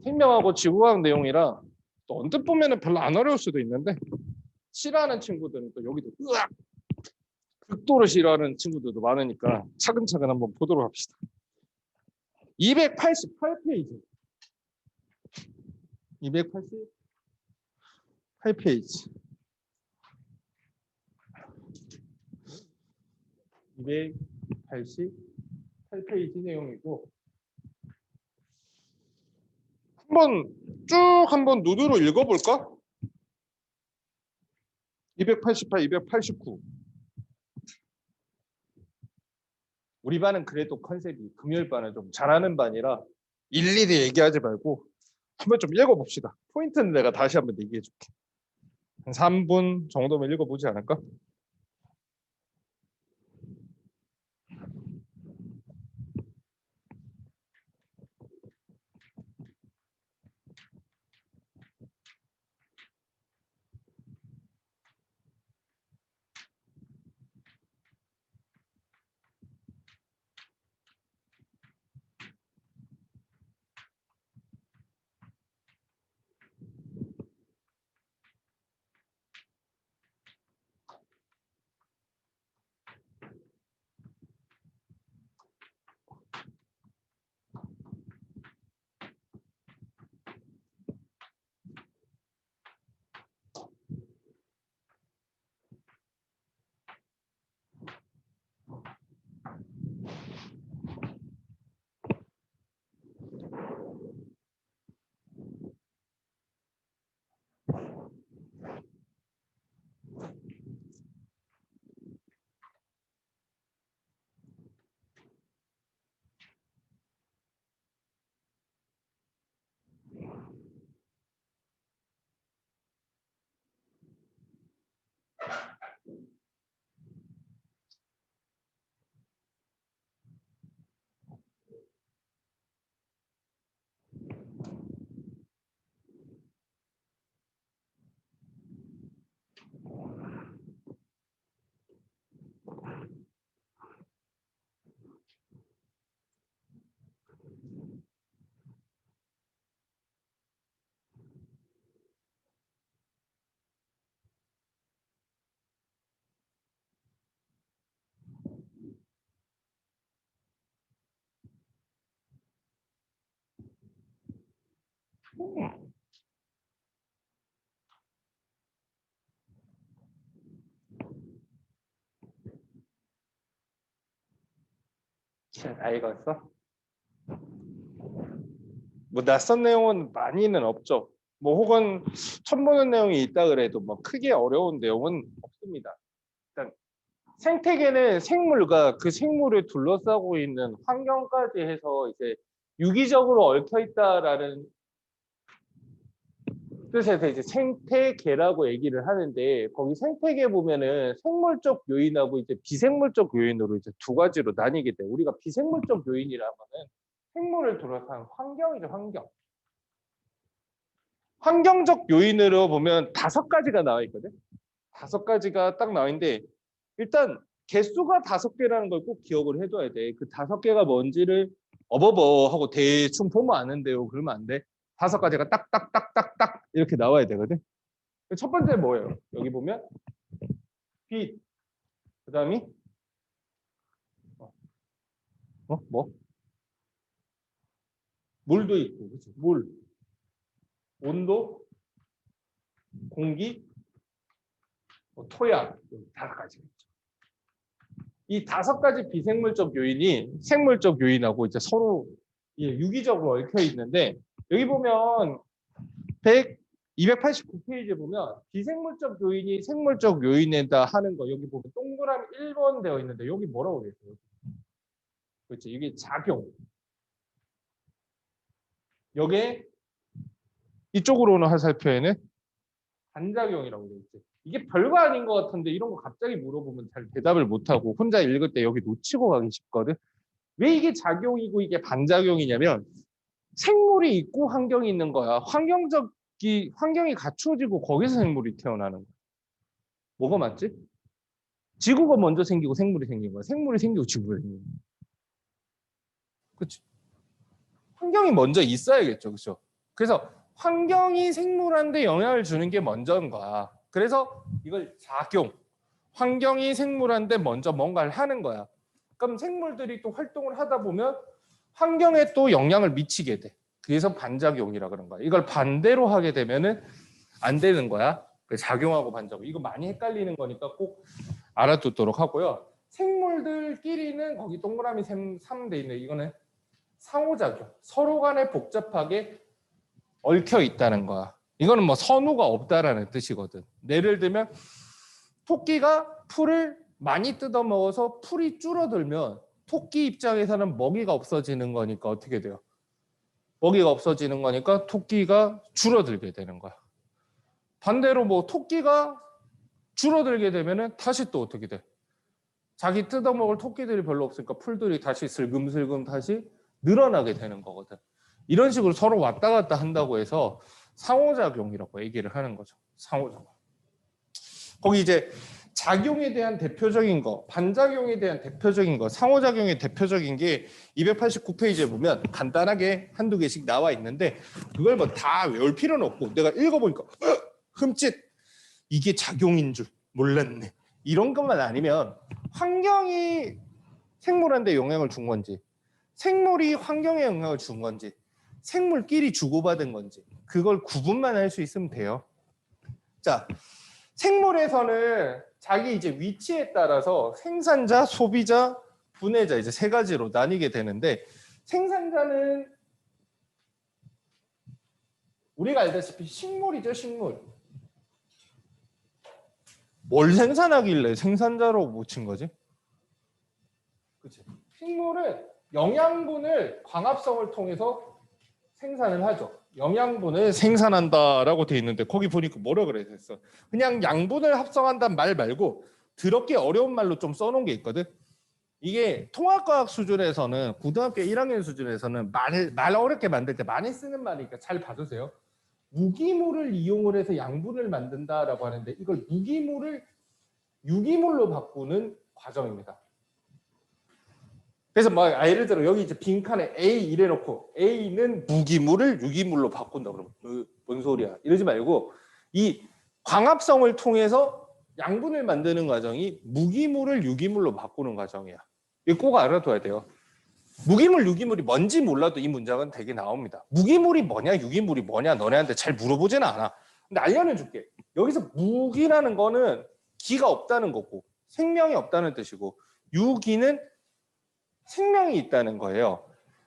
생명하고 지구과학 내용이라 또 언뜻 보면은 별로 안 어려울 수도 있는데 싫어하는 친구들은 또 여기도 으악 극도로 싫어하는 친구들도 많으니까 차근차근 한번 보도록 합시다. 288페이지. 288페이지. 288페이지 내용이고 한번 누드로 읽어볼까? 288, 289. 우리 반은 그래도 컨셉이 금요일 반은 좀 잘하는 반이라 일일이 얘기하지 말고 한번 좀 읽어봅시다. 포인트는 내가 다시 한번 얘기해줄게. 한 3분 정도면 읽어보지 않을까? 다 읽었어? 뭐 낯선 내용은 많이는 없죠. 뭐 혹은 처음 보는 내용이 있다 그래도 뭐 크게 어려운 내용은 없습니다. 일단 생태계는 생물과 그 생물을 둘러싸고 있는 환경까지 해서 이제 유기적으로 얽혀 있다라는 뜻에서 이제 생태계라고 얘기를 하는데 거기 생태계 보면은 생물적 요인하고 이제 비생물적 요인으로 이제 두 가지로 나뉘게 돼. 우리가 비생물적 요인이라면은 생물을 둘러싼 환경이죠, 환경. 환경적 요인으로 보면 5가지가 나와 있거든. 5가지가 딱 나와 있는데 일단 개수가 5개라는 걸 꼭 기억을 해둬야 돼. 그 5개가 뭔지를 어버버 하고 대충 보면 아는데요. 그러면 안 돼. 5가지가 딱딱딱딱딱 이렇게 나와야 되거든. 첫 번째 뭐예요? 여기 보면 빛, 그다음이 뭐? 물도 있고, 그렇죠? 물, 온도, 공기, 토양, 5가지. 이 5가지 비생물적 요인이 생물적 요인하고 이제 서로 유기적으로 얽혀 있는데 여기 보면 289페이지에 보면 비생물적 요인이 생물적 요인에다 하는 거 여기 보면 동그라미 1번 되어 있는데 여기 뭐라고 되어 있어요? 그렇지, 이게 작용. 여기에 이쪽으로는 화살표에는 반작용이라고 되어 있지. 이게 별거 아닌 것 같은데 이런 거 갑자기 물어보면 잘 대답을 못하고 혼자 읽을 때 여기 놓치고 가기 쉽거든. 왜 이게 작용이고 이게 반작용이냐면 생물이 있고 환경이 있는 거야. 환경이 갖추어지고 거기서 생물이 태어나는 거야. 뭐가 맞지? 지구가 먼저 생기고 생물이 생긴 거야. 생물이 생기고 지구가 생긴 거야. 그렇지? 환경이 먼저 있어야겠죠. 그렇죠? 그래서 환경이 생물한테 영향을 주는 게 먼저인 거야. 그래서 이걸 작용. 환경이 생물한테 먼저 뭔가를 하는 거야. 그럼 생물들이 또 활동을 하다 보면 환경에 또 영향을 미치게 돼. 그래서 반작용이라 그런 거야. 이걸 반대로 하게 되면은 안 되는 거야. 작용하고 반작용. 이거 많이 헷갈리는 거니까 꼭 알아두도록 하고요. 생물들끼리는 거기 동그라미 3돼 있네. 이거는 상호작용. 서로 간에 복잡하게 얽혀 있다는 거야. 이거는 뭐 선우가 없다라는 뜻이거든. 예를 들면 토끼가 풀을 많이 뜯어 먹어서 풀이 줄어들면 토끼 입장에서는 먹이가 없어지는 거니까 어떻게 돼요? 먹이가 없어지는 거니까 토끼가 줄어들게 되는 거야. 반대로 뭐 토끼가 줄어들게 되면은 다시 또 어떻게 돼? 자기 뜯어먹을 토끼들이 별로 없으니까 풀들이 다시 슬금슬금 다시 늘어나게 되는 거거든. 이런 식으로 서로 왔다 갔다 한다고 해서 상호작용이라고 얘기를 하는 거죠. 상호작용. 거기 이제 작용에 대한 대표적인 거, 반작용에 대한 대표적인 거, 상호작용의 대표적인 게 289페이지에 보면 간단하게 한두 개씩 나와 있는데 그걸 뭐 다 외울 필요는 없고 내가 읽어보니까 흠칫 이게 작용인 줄 몰랐네. 이런 것만 아니면 환경이 생물한테 영향을 준 건지 생물이 환경에 영향을 준 건지 생물끼리 주고받은 건지 그걸 구분만 할 수 있으면 돼요. 자, 생물에서는 자기 이제 위치에 따라서 생산자, 소비자, 분해자 이제 세 가지로 나뉘게 되는데 생산자는 우리가 알다시피 식물이죠, 식물. 뭘 생산하길래 생산자로 붙인 거지? 그치? 식물은 영양분을 광합성을 통해서 생산을 하죠. 영양분을 생산한다라고 돼 있는데 거기 보니까 뭐라 그래 됐어. 그냥 양분을 합성한다는 말 말고 더럽게 어려운 말로 좀 써놓은 게 있거든. 이게 통합과학 수준에서는 고등학교 1학년 수준에서는 말 어렵게 만들 때 많이 쓰는 말이니까 잘 봐주세요. 무기물을 이용을 해서 양분을 만든다라고 하는데 이걸 무기물을 유기물로 바꾸는 과정입니다. 그래서 막 예를 들어 여기 이제 빈칸에 A 이래놓고 A는 무기물을 유기물로 바꾼다 그러면 뭔 소리야? 이러지 말고 이 광합성을 통해서 양분을 만드는 과정이 무기물을 유기물로 바꾸는 과정이야. 이거 꼭 알아둬야 돼요. 무기물, 유기물이 뭔지 몰라도 이 문장은 되게 나옵니다. 무기물이 뭐냐, 유기물이 뭐냐 너네한테 잘 물어보지는 않아. 근데 알려는 줄게. 여기서 무기라는 거는 기가 없다는 거고 생명이 없다는 뜻이고 유기는 생명이 있다는 거예요.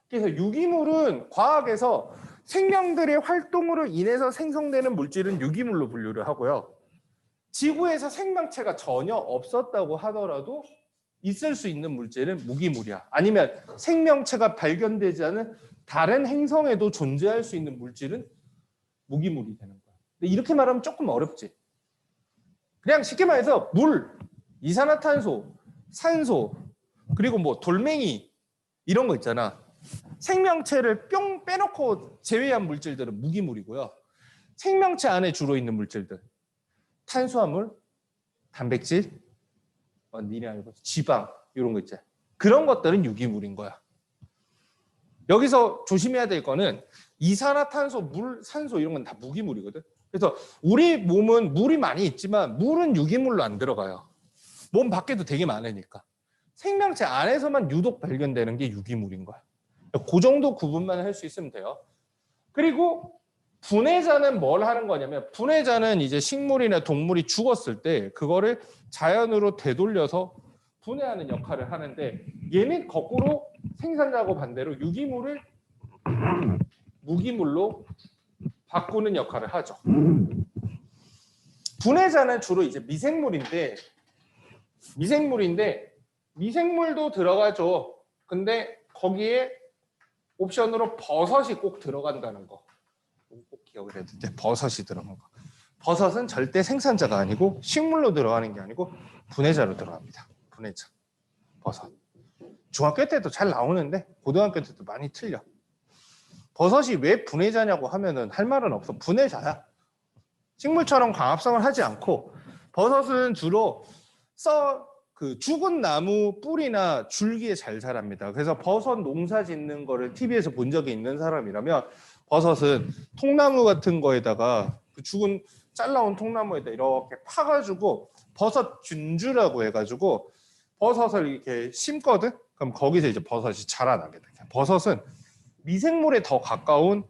그래서 유기물은 과학에서 생명들의 활동으로 인해서 생성되는 물질은 유기물로 분류를 하고요. 지구에서 생명체가 전혀 없었다고 하더라도 있을 수 있는 물질은 무기물이야. 아니면 생명체가 발견되지 않은 다른 행성에도 존재할 수 있는 물질은 무기물이 되는 거야. 근데 이렇게 말하면 조금 어렵지. 그냥 쉽게 말해서 물, 이산화탄소, 산소, 그리고 뭐 돌멩이 이런 거 있잖아. 생명체를 뿅 빼놓고 제외한 물질들은 무기물이고요. 생명체 안에 주로 있는 물질들. 탄수화물, 단백질, 니네 알고 지방 이런 거 있잖아. 그런 것들은 유기물인 거야. 여기서 조심해야 될 거는 이산화탄소, 물, 산소 이런 건 다 무기물이거든. 그래서 우리 몸은 물이 많이 있지만 물은 유기물로 안 들어가요. 몸 밖에도 되게 많으니까. 생명체 안에서만 유독 발견되는 게 유기물인 거야. 그 정도 구분만 할 수 있으면 돼요. 그리고 분해자는 뭘 하는 거냐면 분해자는 이제 식물이나 동물이 죽었을 때 그거를 자연으로 되돌려서 분해하는 역할을 하는데 얘는 거꾸로 생산자하고 반대로 유기물을 무기물로 바꾸는 역할을 하죠. 분해자는 주로 이제 미생물도 들어가죠. 근데 거기에 옵션으로 버섯이 꼭 들어간다는 거. 꼭 기억을 해야 돼. 버섯이 들어간 거. 버섯은 절대 생산자가 아니고 식물로 들어가는 게 아니고 분해자로 들어갑니다. 분해자. 버섯. 중학교 때도 잘 나오는데 고등학교 때도 많이 틀려. 버섯이 왜 분해자냐고 하면은 할 말은 없어. 분해자야. 식물처럼 광합성을 하지 않고 버섯은 주로 그 죽은 나무 뿌리나 줄기에 잘 자랍니다. 그래서 버섯 농사 짓는 거를 TV에서 본 적이 있는 사람이라면 버섯은 통나무 같은 거에다가 그 죽은 잘라온 통나무에다 이렇게 파가지고 버섯 균주라고 해가지고 버섯을 이렇게 심거든. 그럼 거기서 이제 버섯이 자라나게 돼. 버섯은 미생물에 더 가까운,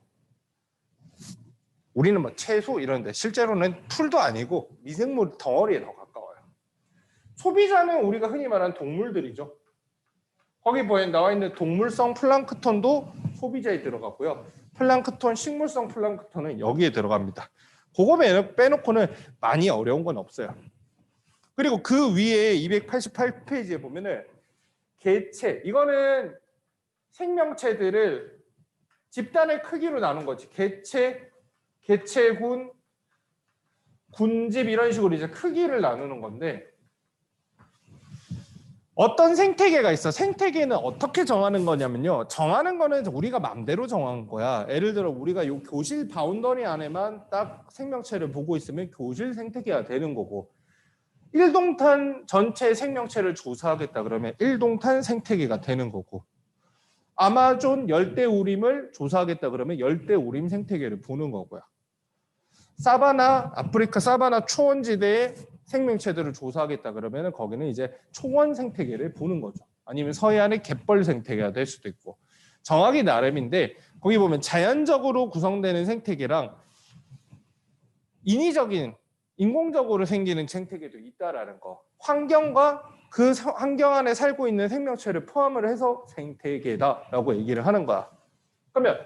우리는 뭐 채소 이런데 실제로는 풀도 아니고 미생물 덩어리에 더 가까워요. 소비자는 우리가 흔히 말하는 동물들이죠. 거기 보에 나와 있는 동물성 플랑크톤도 소비자에 들어가고요. 플랑크톤, 식물성 플랑크톤은 여기에 들어갑니다. 그거 빼놓고는 많이 어려운 건 없어요. 그리고 그 위에 288페이지에 보면은 개체, 이거는 생명체들을 집단의 크기로 나눈 거지. 개체, 개체군, 군집 이런 식으로 이제 크기를 나누는 건데, 어떤 생태계가 있어. 생태계는 어떻게 정하는 거냐면요. 정하는 거는 우리가 맘대로 정한 거야. 예를 들어 우리가 요 교실 바운더리 안에만 딱 생명체를 보고 있으면 교실 생태계가 되는 거고, 1동탄 전체 생명체를 조사하겠다 그러면 1동탄 생태계가 되는 거고, 아마존 열대우림을 조사하겠다 그러면 열대우림 생태계를 보는 거고요. 사바나, 아프리카 사바나 초원지대의 생명체들을 조사하겠다 그러면 거기는 이제 초원 생태계를 보는 거죠. 아니면 서해안의 갯벌 생태계가 될 수도 있고, 정하기 나름인데 거기 보면 자연적으로 구성되는 생태계랑 인위적인, 인공적으로 생기는 생태계도 있다라는 거. 환경과 그 환경 안에 살고 있는 생명체를 포함을 해서 생태계다라고 얘기를 하는 거야. 그러면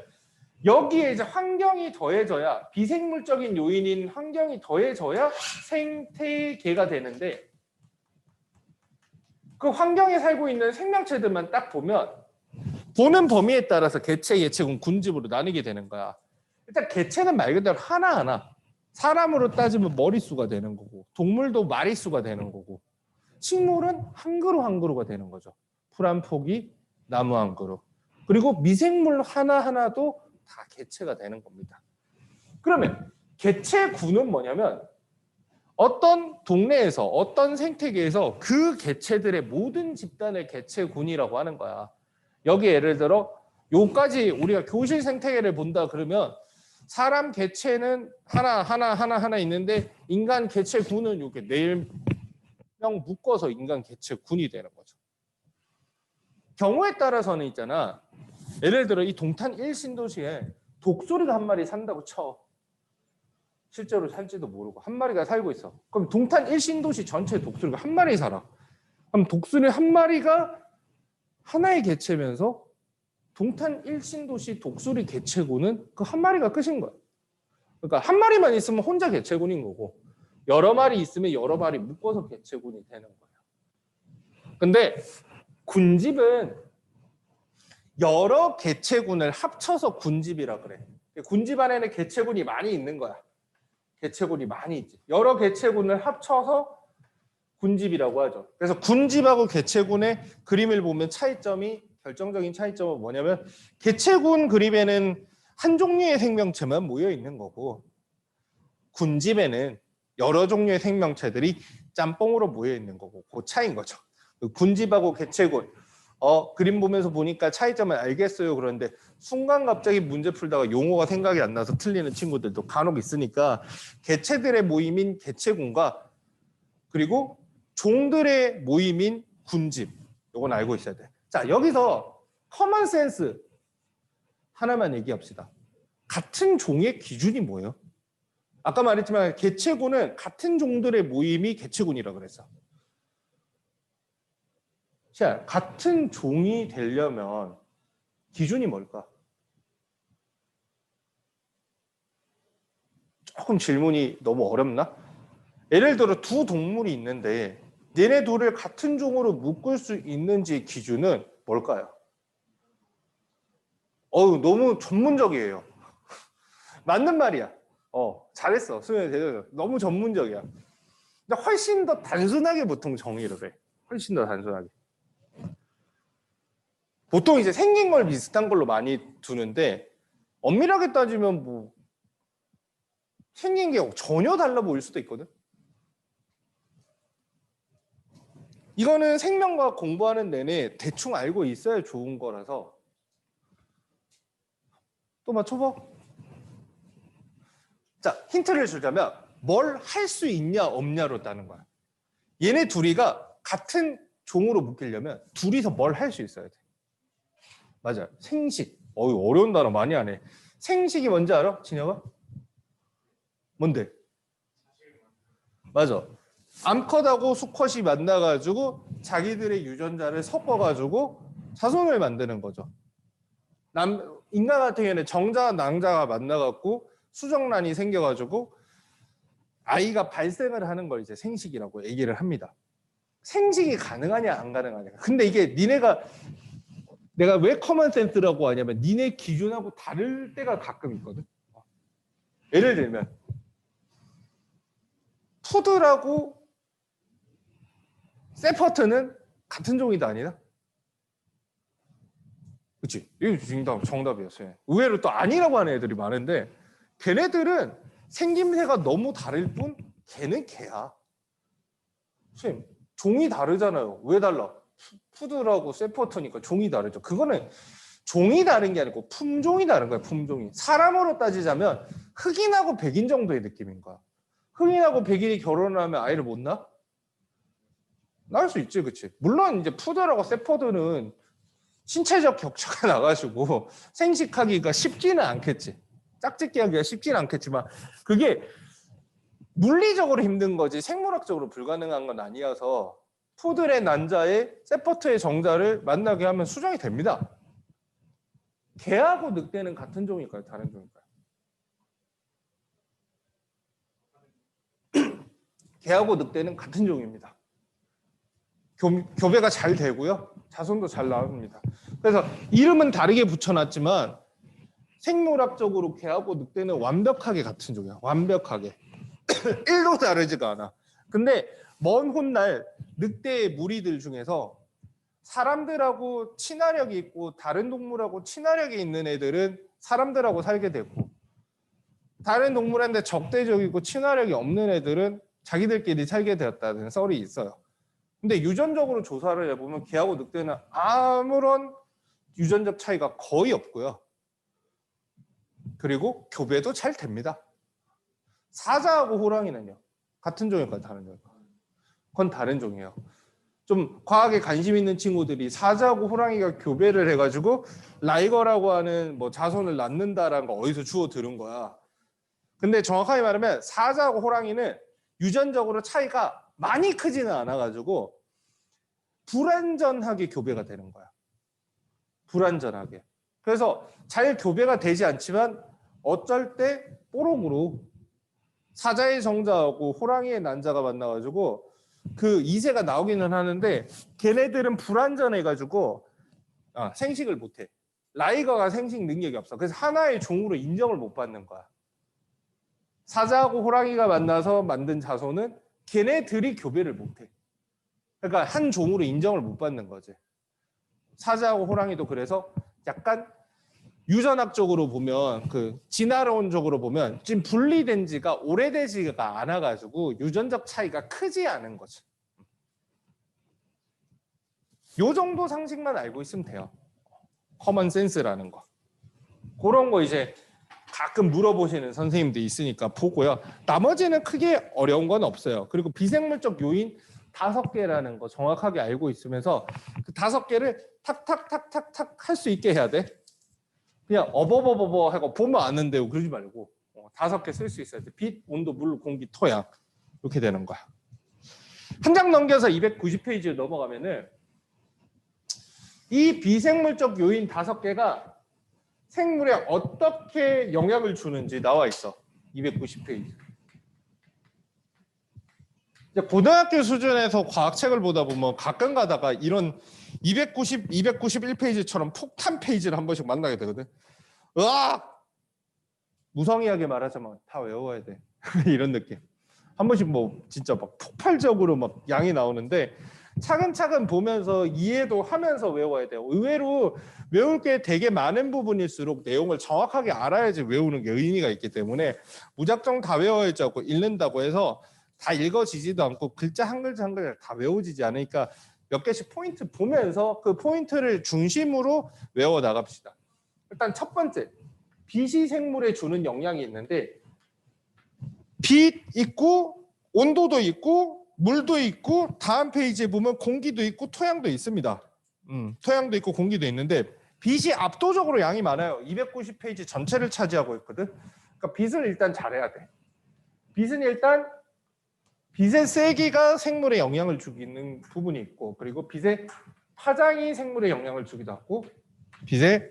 여기에 이제 환경이 더해져야, 비생물적인 요인인 환경이 더해져야 생태계가 되는데, 그 환경에 살고 있는 생명체들만 딱 보면 보는 범위에 따라서 개체, 예체군, 군집으로 나뉘게 되는 거야. 일단 개체는 말 그대로 하나하나, 사람으로 따지면 머릿수가 되는 거고, 동물도 마리수가 되는 거고, 식물은 한 그루 한 그루가 되는 거죠. 풀 한 포기, 나무 한 그루. 그리고 미생물 하나하나도 다 개체가 되는 겁니다. 그러면 개체군은 뭐냐면 어떤 동네에서, 어떤 생태계에서 그 개체들의 모든 집단을 개체군이라고 하는 거야. 여기 예를 들어 요까지 우리가 교실 생태계를 본다 그러면 사람 개체는 하나 있는데 인간 개체군은 이렇게 4명 묶어서 인간 개체군이 되는 거죠. 경우에 따라서는 있잖아. 예를 들어 이 동탄 1신도시에 독수리가 한 마리 산다고 쳐. 실제로 살지도 모르고 한 마리가 살고 있어. 그럼 동탄 1신도시 전체에 독수리가 한 마리 살아. 그럼 독수리 한 마리가 하나의 개체면서 동탄 1신도시 독수리 개체군은 그 한 마리가 끝인 거야. 그러니까 한 마리만 있으면 혼자 개체군인 거고, 여러 마리 있으면 여러 마리 묶어서 개체군이 되는 거야. 근데 군집은 여러 개체군을 합쳐서 군집이라 그래. 군집 안에는 개체군이 많이 있는 거야. 개체군이 많이 있지. 여러 개체군을 합쳐서 군집이라고 하죠. 그래서 군집하고 개체군의 그림을 보면 차이점이, 결정적인 차이점은 뭐냐면 개체군 그림에는 한 종류의 생명체만 모여 있는 거고, 군집에는 여러 종류의 생명체들이 짬뽕으로 모여 있는 거고, 그 차이인 거죠. 군집하고 개체군, 그림 보면서 보니까 차이점을 알겠어요. 그런데 순간 갑자기 문제 풀다가 용어가 생각이 안 나서 틀리는 친구들도 간혹 있으니까, 개체들의 모임인 개체군과 그리고 종들의 모임인 군집, 이건 알고 있어야 돼. 자, 여기서 커먼 센스 하나만 얘기합시다. 같은 종의 기준이 뭐예요? 아까 말했지만 개체군은 같은 종들의 모임이 개체군이라고 그랬어. 자, 같은 종이 되려면 기준이 뭘까? 조금 질문이 너무 어렵나? 예를 들어 두 동물이 있는데 얘네 둘을 같은 종으로 묶을 수 있는지 기준은 뭘까요? 너무 전문적이에요. 맞는 말이야. 잘했어. 수면이 대단해. 너무 전문적이야. 근데 훨씬 더 단순하게 보통 정의를 해. 훨씬 더 단순하게. 보통 이제 생긴 걸 비슷한 걸로 많이 두는데, 엄밀하게 따지면 뭐 생긴 게 전혀 달라 보일 수도 있거든. 이거는 생명과학 공부하는 내내 대충 알고 있어야 좋은 거라서 또 맞춰봐. 자, 힌트를 주자면 뭘 할 수 있냐 없냐로 따는 거야. 얘네 둘이가 같은 종으로 묶이려면 둘이서 뭘 할 수 있어야 돼. 맞아요. 생식. 어려운 단어 많이 하네. 생식이 뭔지 알아? 진혁아? 뭔데? 맞아. 암컷하고 수컷이 만나가지고 자기들의 유전자를 섞어가지고 자손을 만드는 거죠. 인간 같은 경우에는 정자와 낭자가 만나갖고 수정란이 생겨가지고 아이가 발생을 하는 걸 이제 생식이라고 얘기를 합니다. 생식이 가능하냐 안 가능하냐. 근데 이게 내가 왜 커먼 센스라고 하냐면 니네 기준하고 다를 때가 가끔 있거든. 예를 들면 푸드라고 세퍼트는 같은 종이다 아니다? 그치? 이게 정답이었어요. 의외로 또 아니라고 하는 애들이 많은데 걔네들은 생김새가 너무 다를 뿐 걔는 걔야. 선생님, 종이 다르잖아요. 왜 달라? 푸드라고 세퍼트니까 종이 다르죠. 그거는 종이 다른 게 아니고 품종이 다른 거야. 품종이. 사람으로 따지자면 흑인하고 백인 정도의 느낌인 거야. 흑인하고 백인이 결혼을 하면 아이를 못 낳아? 낳을 수 있지, 그치? 물론 이제 푸드라고 세퍼드는 신체적 격차가 나가지고 생식하기가 쉽지는 않겠지. 짝짓기 하기가 쉽지는 않겠지만 그게 물리적으로 힘든 거지 생물학적으로 불가능한 건 아니어서 푸들의 난자에 세퍼트의 정자를 만나게 하면 수정이 됩니다. 개하고 늑대는 같은 종일까요? 다른 종일까요? 개하고 늑대는 같은 종입니다. 교배가 잘 되고요. 자손도 잘 나옵니다. 그래서 이름은 다르게 붙여놨지만 생물학적으로 개하고 늑대는 완벽하게 같은 종이야. 완벽하게. 1도 다르지가 않아. 근데 먼 훗날 늑대의 무리들 중에서 사람들하고 친화력이 있고 다른 동물하고 친화력이 있는 애들은 사람들하고 살게 되고 다른 동물한테 적대적이고 친화력이 없는 애들은 자기들끼리 살게 되었다는 썰이 있어요. 근데 유전적으로 조사를 해보면 개하고 늑대는 아무런 유전적 차이가 거의 없고요. 그리고 교배도 잘 됩니다. 사자하고 호랑이는요? 같은 종일까요? 다른 종일까요? 그건 다른 종이에요. 좀 과학에 관심 있는 친구들이 사자하고 호랑이가 교배를 해가지고 라이거라고 하는 뭐 자손을 낳는다라는 거 어디서 주워 들은 거야. 근데 정확하게 말하면 사자하고 호랑이는 유전적으로 차이가 많이 크지는 않아가지고 불완전하게 교배가 되는 거야. 불완전하게. 그래서 잘 교배가 되지 않지만 어쩔 때 뽀록으로 사자의 정자하고 호랑이의 난자가 만나가지고 그 이세가 나오기는 하는데 걔네들은 불완전해가지고 생식을 못해. 라이거가 생식 능력이 없어. 그래서 하나의 종으로 인정을 못 받는 거야. 사자하고 호랑이가 만나서 만든 자손은 걔네들이 교배를 못해. 그러니까 한 종으로 인정을 못 받는 거지. 사자하고 호랑이도 그래서 약간 유전학적으로 보면 진화론적으로 보면 지금 분리된 지가 오래되지가 않아가지고 유전적 차이가 크지 않은 거죠. 요 정도 상식만 알고 있으면 돼요. 커먼 센스라는 거. 그런 거 이제 가끔 물어보시는 선생님도 있으니까 보고요. 나머지는 크게 어려운 건 없어요. 그리고 비생물적 요인 5개라는 거 정확하게 알고 있으면서 그 5개를 탁탁탁탁탁 할 수 있게 해야 돼. 그냥 어버버버버 하고 보면 아는데 그러지 말고 5개 쓸 수 있어야 돼. 빛, 온도, 물, 공기, 토양 이렇게 되는 거야. 한 장 넘겨서 290페이지로 넘어가면은 이 비생물적 요인 5개가 생물에 어떻게 영향을 주는지 나와 있어. 290페이지. 고등학교 수준에서 과학책을 보다 보면 가끔 가다가 이런 291페이지처럼 폭탄 페이지를 한 번씩 만나게 되거든. 으악! 무성의하게 말하자면 다 외워야 돼. 이런 느낌. 한 번씩 뭐 진짜 막 폭발적으로 막 양이 나오는데 차근차근 보면서 이해도 하면서 외워야 돼요. 의외로 외울 게 되게 많은 부분일수록 내용을 정확하게 알아야지 외우는 게 의미가 있기 때문에 무작정 다 외워야지 하고 읽는다고 해서 다 읽어지지도 않고 글자 한 글자 한 글자 다 외워지지 않으니까 몇 개씩 포인트 보면서 그 포인트를 중심으로 외워 나갑시다. 일단 첫 번째, 빛이 생물에 주는 영향이 있는데 빛 있고 온도도 있고 물도 있고 다음 페이지에 보면 공기도 있고 토양도 있습니다. 토양도 있고 공기도 있는데 빛이 압도적으로 양이 많아요. 290페이지 전체를 차지하고 있거든. 그러니까 빛을 일단 잘해야 돼. 빛은 일단 빛의 세기가 생물에 영향을 주기는 부분이 있고 그리고 빛의 파장이 생물에 영향을 주기도 하고 빛의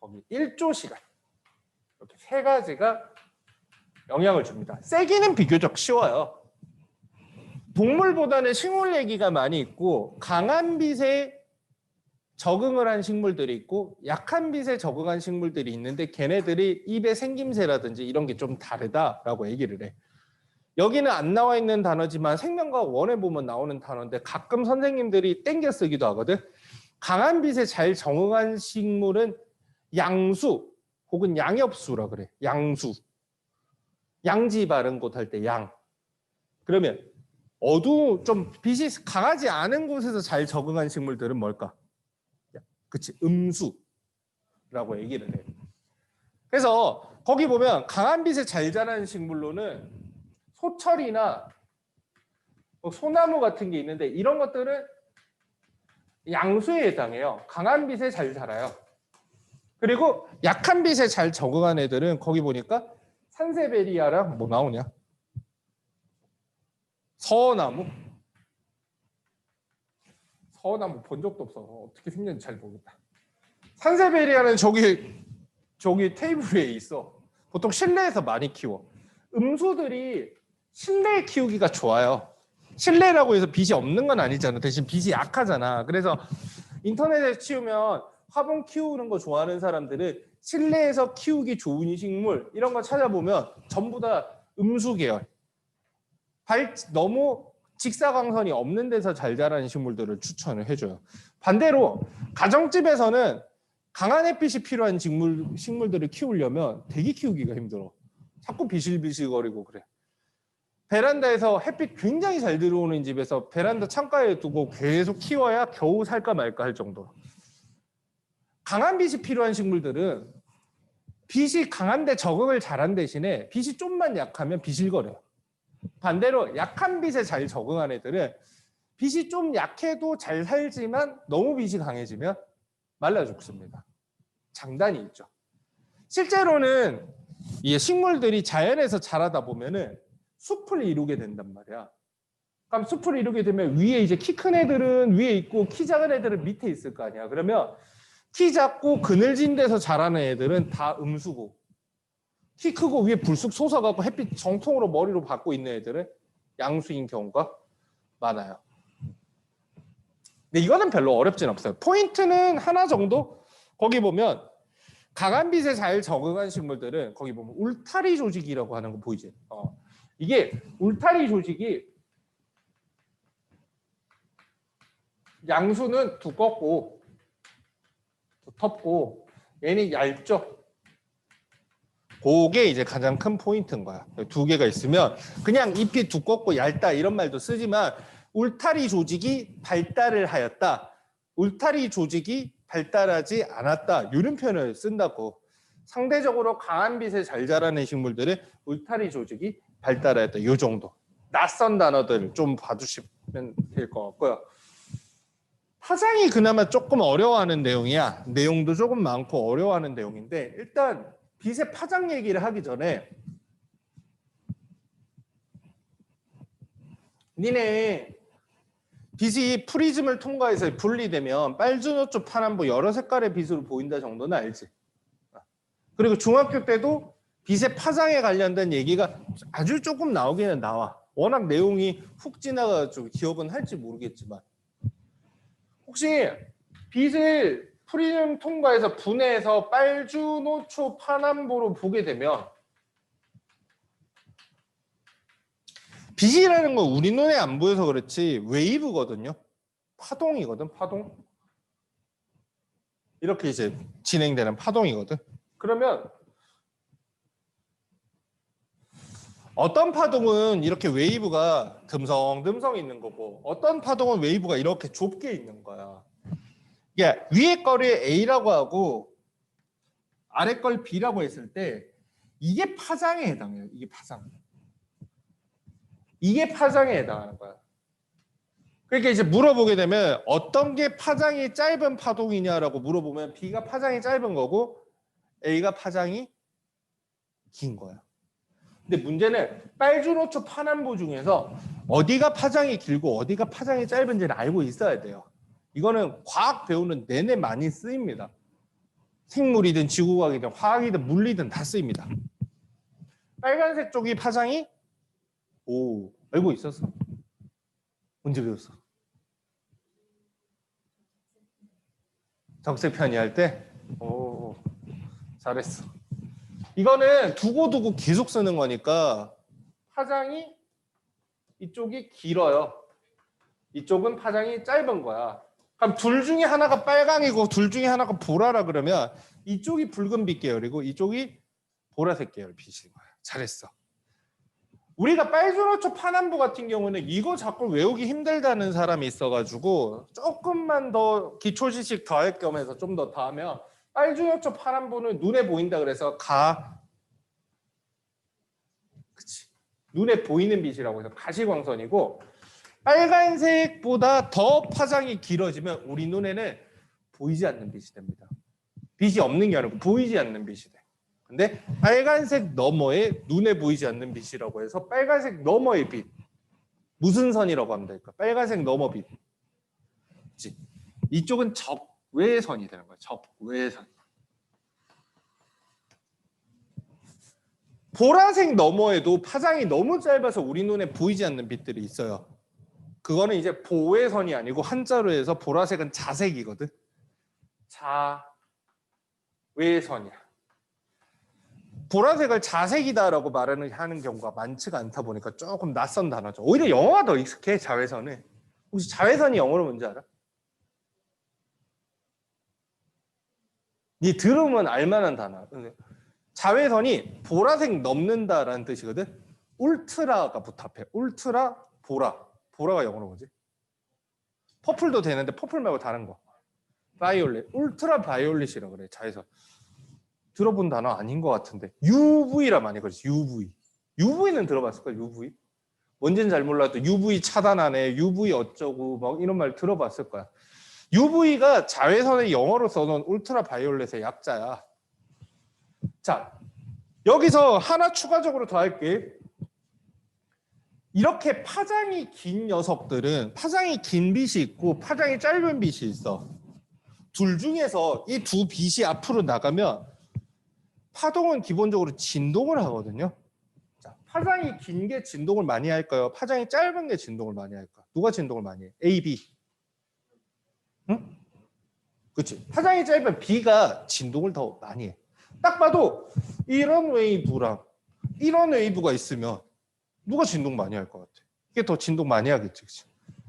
거기 1조 시간 이렇게 세 가지가 영향을 줍니다. 세기는 비교적 쉬워요. 동물보다는 식물 얘기가 많이 있고 강한 빛에 적응을 한 식물들이 있고 약한 빛에 적응한 식물들이 있는데 걔네들이 입의 생김새라든지 이런 게 좀 다르다라고 얘기를 해. 여기는 안 나와 있는 단어지만 생명과학 1에 보면 나오는 단어인데 가끔 선생님들이 땡겨 쓰기도 하거든. 강한 빛에 잘 적응한 식물은 양수 혹은 양엽수라 그래. 양수. 양지 바른 곳 할 때 양. 그러면 좀 빛이 강하지 않은 곳에서 잘 적응한 식물들은 뭘까? 그치, 음수라고 얘기를 해. 그래서 거기 보면 강한 빛에 잘 자라는 식물로는 소철이나 소나무 같은 게 있는데 이런 것들은 양수에 해당해요. 강한 빛에 잘 자라요. 그리고 약한 빛에 잘 적응한 애들은 거기 보니까 산세베리아랑 뭐 나오냐? 서나무 본 적도 없어. 어떻게 생겼는지 잘 모르겠다. 산세베리아는 저기 테이블 위에 있어. 보통 실내에서 많이 키워. 음수들이 실내에 키우기가 좋아요. 실내라고 해서 빛이 없는 건 아니잖아. 대신 빛이 약하잖아. 그래서 인터넷에 치우면 화분 키우는 거 좋아하는 사람들은 실내에서 키우기 좋은 식물 이런 거 찾아보면 전부 다 음수 계열. 너무 직사광선이 없는 데서 잘 자라는 식물들을 추천을 해줘요. 반대로 가정집에서는 강한 햇빛이 필요한 식물들을 키우려면 되게 키우기가 힘들어. 자꾸 비실비실거리고 그래. 베란다에서 햇빛 굉장히 잘 들어오는 집에서 베란다 창가에 두고 계속 키워야 겨우 살까 말까 할 정도로. 강한 빛이 필요한 식물들은 빛이 강한데 적응을 잘한 대신에 빛이 좀만 약하면 비실거려요. 반대로 약한 빛에 잘 적응한 애들은 빛이 좀 약해도 잘 살지만 너무 빛이 강해지면 말라 죽습니다. 장단이 있죠. 실제로는 이 식물들이 자연에서 자라다 보면은 숲을 이루게 된단 말이야. 그럼 숲을 이루게 되면 위에 이제 키 큰 애들은 위에 있고 키 작은 애들은 밑에 있을 거 아니야. 그러면 키 작고 그늘진 데서 자라는 애들은 다 음수고 키 크고 위에 불쑥 솟아갖고 햇빛 정통으로 머리로 받고 있는 애들은 양수인 경우가 많아요. 근데 이거는 별로 어렵진 없어요. 포인트는 하나 정도? 거기 보면 강한 빛에 잘 적응한 식물들은 거기 보면 울타리 조직이라고 하는 거 보이지? 이게 울타리 조직이 양수는 두껍고 텁고 얘는 얇죠? 그게 이제 가장 큰 포인트인 거야. 두 개가 있으면 그냥 잎이 두껍고 얇다 이런 말도 쓰지만 울타리 조직이 발달을 하였다. 울타리 조직이 발달하지 않았다. 이런 표현을 쓴다고. 상대적으로 강한 빛에 잘 자라는 식물들은 울타리 조직이 발달하였다. 이 정도. 낯선 단어들 좀 봐주시면 될 것 같고요. 파장이 그나마 조금 어려워하는 내용이야. 내용도 조금 많고 어려워하는 내용인데 일단 빛의 파장 얘기를 하기 전에 니네 빛이 프리즘을 통과해서 분리되면 빨주노초 파남보 여러 색깔의 빛으로 보인다 정도는 알지. 그리고 중학교 때도 빛의 파장에 관련된 얘기가 아주 조금 나오기는 나와. 워낙 내용이 훅 지나가지고 기억은 할지 모르겠지만 혹시 빛을 프리즘 통과해서 분해해서 빨주노초 파남보로 보게 되면 빛이라는 건 우리 눈에 안 보여서 그렇지 웨이브거든요. 파동이거든, 파동. 이렇게 이제 진행되는 파동이거든. 그러면 어떤 파동은 이렇게 웨이브가 듬성듬성 있는 거고 어떤 파동은 웨이브가 이렇게 좁게 있는 거야. 예, 위에 거를 A라고 하고 아래 걸 B라고 했을 때 이게 파장에 해당해요. 이게 파장. 이게 파장에 해당하는 거야. 그러니까 이제 물어보게 되면 어떤 게 파장이 짧은 파동이냐라고 물어보면 B가 파장이 짧은 거고 A가 파장이 긴 거야. 근데 문제는 빨주노초 파남보 중에서 어디가 파장이 길고 어디가 파장이 짧은지를 알고 있어야 돼요. 이거는 과학 배우는 내내 많이 쓰입니다. 생물이든 지구과학이든 화학이든 물리든 다 쓰입니다. 빨간색 쪽이 파장이 알고 있었어? 언제 배웠어? 적색 편의할 때? 잘했어. 이거는 두고두고 계속 쓰는 거니까 파장이 이쪽이 길어요. 이쪽은 파장이 짧은 거야. 그럼 둘 중에 하나가 빨강이고 둘 중에 하나가 보라라 그러면 이쪽이 붉은빛 계열이고 이쪽이 보라색 계열 빛인 거야. 잘했어. 우리가 빨주노초 파남보 같은 경우는 이거 자꾸 외우기 힘들다는 사람이 있어가지고 조금만 더 기초 지식 더할 겸해서 좀 더 더하면 빨주노초 파남보는 눈에 보인다 그래서 그치. 눈에 보이는 빛이라고 해서 가시광선이고 빨간색보다 더 파장이 길어지면 우리 눈에는 보이지 않는 빛이 됩니다. 빛이 없는 게 아니고 보이지 않는 빛이 돼. 근데 빨간색 너머에 눈에 보이지 않는 빛이라고 해서 빨간색 너머의 빛. 무슨 선이라고 하면 될까? 빨간색 너머 빛. 그치? 이쪽은 적외선이 되는 거야. 적외선. 보라색 너머에도 파장이 너무 짧아서 우리 눈에 보이지 않는 빛들이 있어요. 그거는 이제 보외선이 아니고 한자로 해서 보라색은 자색이거든. 자외선이야. 보라색을 자색이다라고 하는 경우가 많지가 않다 보니까 조금 낯선 단어죠. 오히려 영어가 더 익숙해, 자외선은. 혹시 자외선이 영어로 뭔지 알아? 네 들으면 알만한 단어. 자외선이 보라색 넘는다라는 뜻이거든. 울트라가 부합해. 울트라, 보라. 보라가 영어로 뭐지? 퍼플도 되는데 퍼플 말고 다른 거. 바이올렛. 울트라 바이올렛이라고 그래. 자외선. 들어본 단어 아닌 것 같은데. UV라 많이 그러지. UV. UV는 들어봤을 거야. UV. 뭔지는 잘 몰라도 UV 차단하네. UV 어쩌고 막 이런 말 들어봤을 거야. UV가 자외선의 영어로 써놓은 울트라 바이올렛의 약자야. 자, 여기서 하나 추가적으로 더 할게. 이렇게 파장이 긴 녀석들은 파장이 긴 빛이 있고 파장이 짧은 빛이 있어. 둘 중에서 이 두 빛이 앞으로 나가면 파동은 기본적으로 진동을 하거든요. 자, 파장이 긴 게 진동을 많이 할까요? 파장이 짧은 게 진동을 많이 할까? 누가 진동을 많이 해? A, B. 응? 그치? 파장이 짧은 B가 진동을 더 많이 해. 딱 봐도 이런 웨이브랑 이런 웨이브가 있으면 누가 진동 많이 할 것 같아? 이게 더 진동 많이 하겠지. 그치?